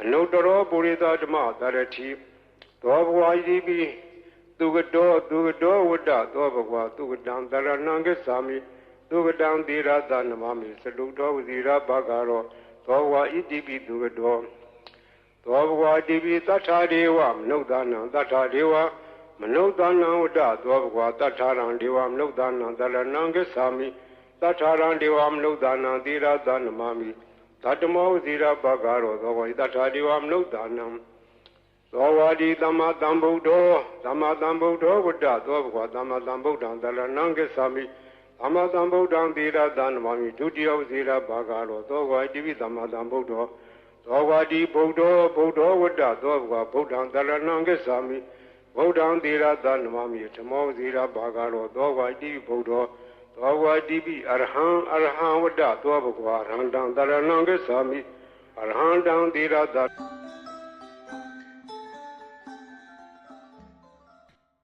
အနုတရောပုရိသဓမ္မသရတိသောဘဂဝါဣတိပိသူကတောဝတ္တသောဘဂဝါသူကတံတရဏံဂစ္ဆာမိသူကတံသီရသနမမိသတုတောဝဇီရဘာဂရောသောဘဂဝါဣတိပိသူကတောသောဘဂဝါဣတိပိတထာဒေဝမနုဿာနံတထာဒေဝမနုဿာနံဝတ္တသောဘဂဝါတထာရံဒေဝမနုဿာနံတရဏံဂစ္ဆာမိတထာရံဒေဝမနုဿာနံသီရသနမမိသတ္တမောဝဇီရဘာဂရောသောဘဂဝါတထာဒေဝမနုဿာနံသောဝါဒီသမ္မာသမ္ဗုဒ္ဓောဝတ္တသောဘဂဝါသမ္မာသမ္ဗုဒ္ဓံတရဏံဂစ္ဆာမိသမ္မာသမ္ဗုဒ္ဓံသီရသနမမိဒုတိယဝဇီရဘာဂရောသောဘဂဝါဣတိပိသမ္မာသမ္ဗုဒ္ဓောသောဝါဒီဗုဒ္ဓောဝတ္တသောဘဂဝါဗုဒ္ဓံတရဏံဂစ္ဆာမိဗုဒ္ဓံသီရသနမမိဓမ္မောဝဇီရဘာဂရောသောဘဂဝါဣတိပိဗုဒ္ဓောသောဘဂဝါဣတိပိအရဟံဝတ္တသောဘဂဝါရဟန္တံတရဏံဂစ္ဆာမိအရဟံတံသီရသ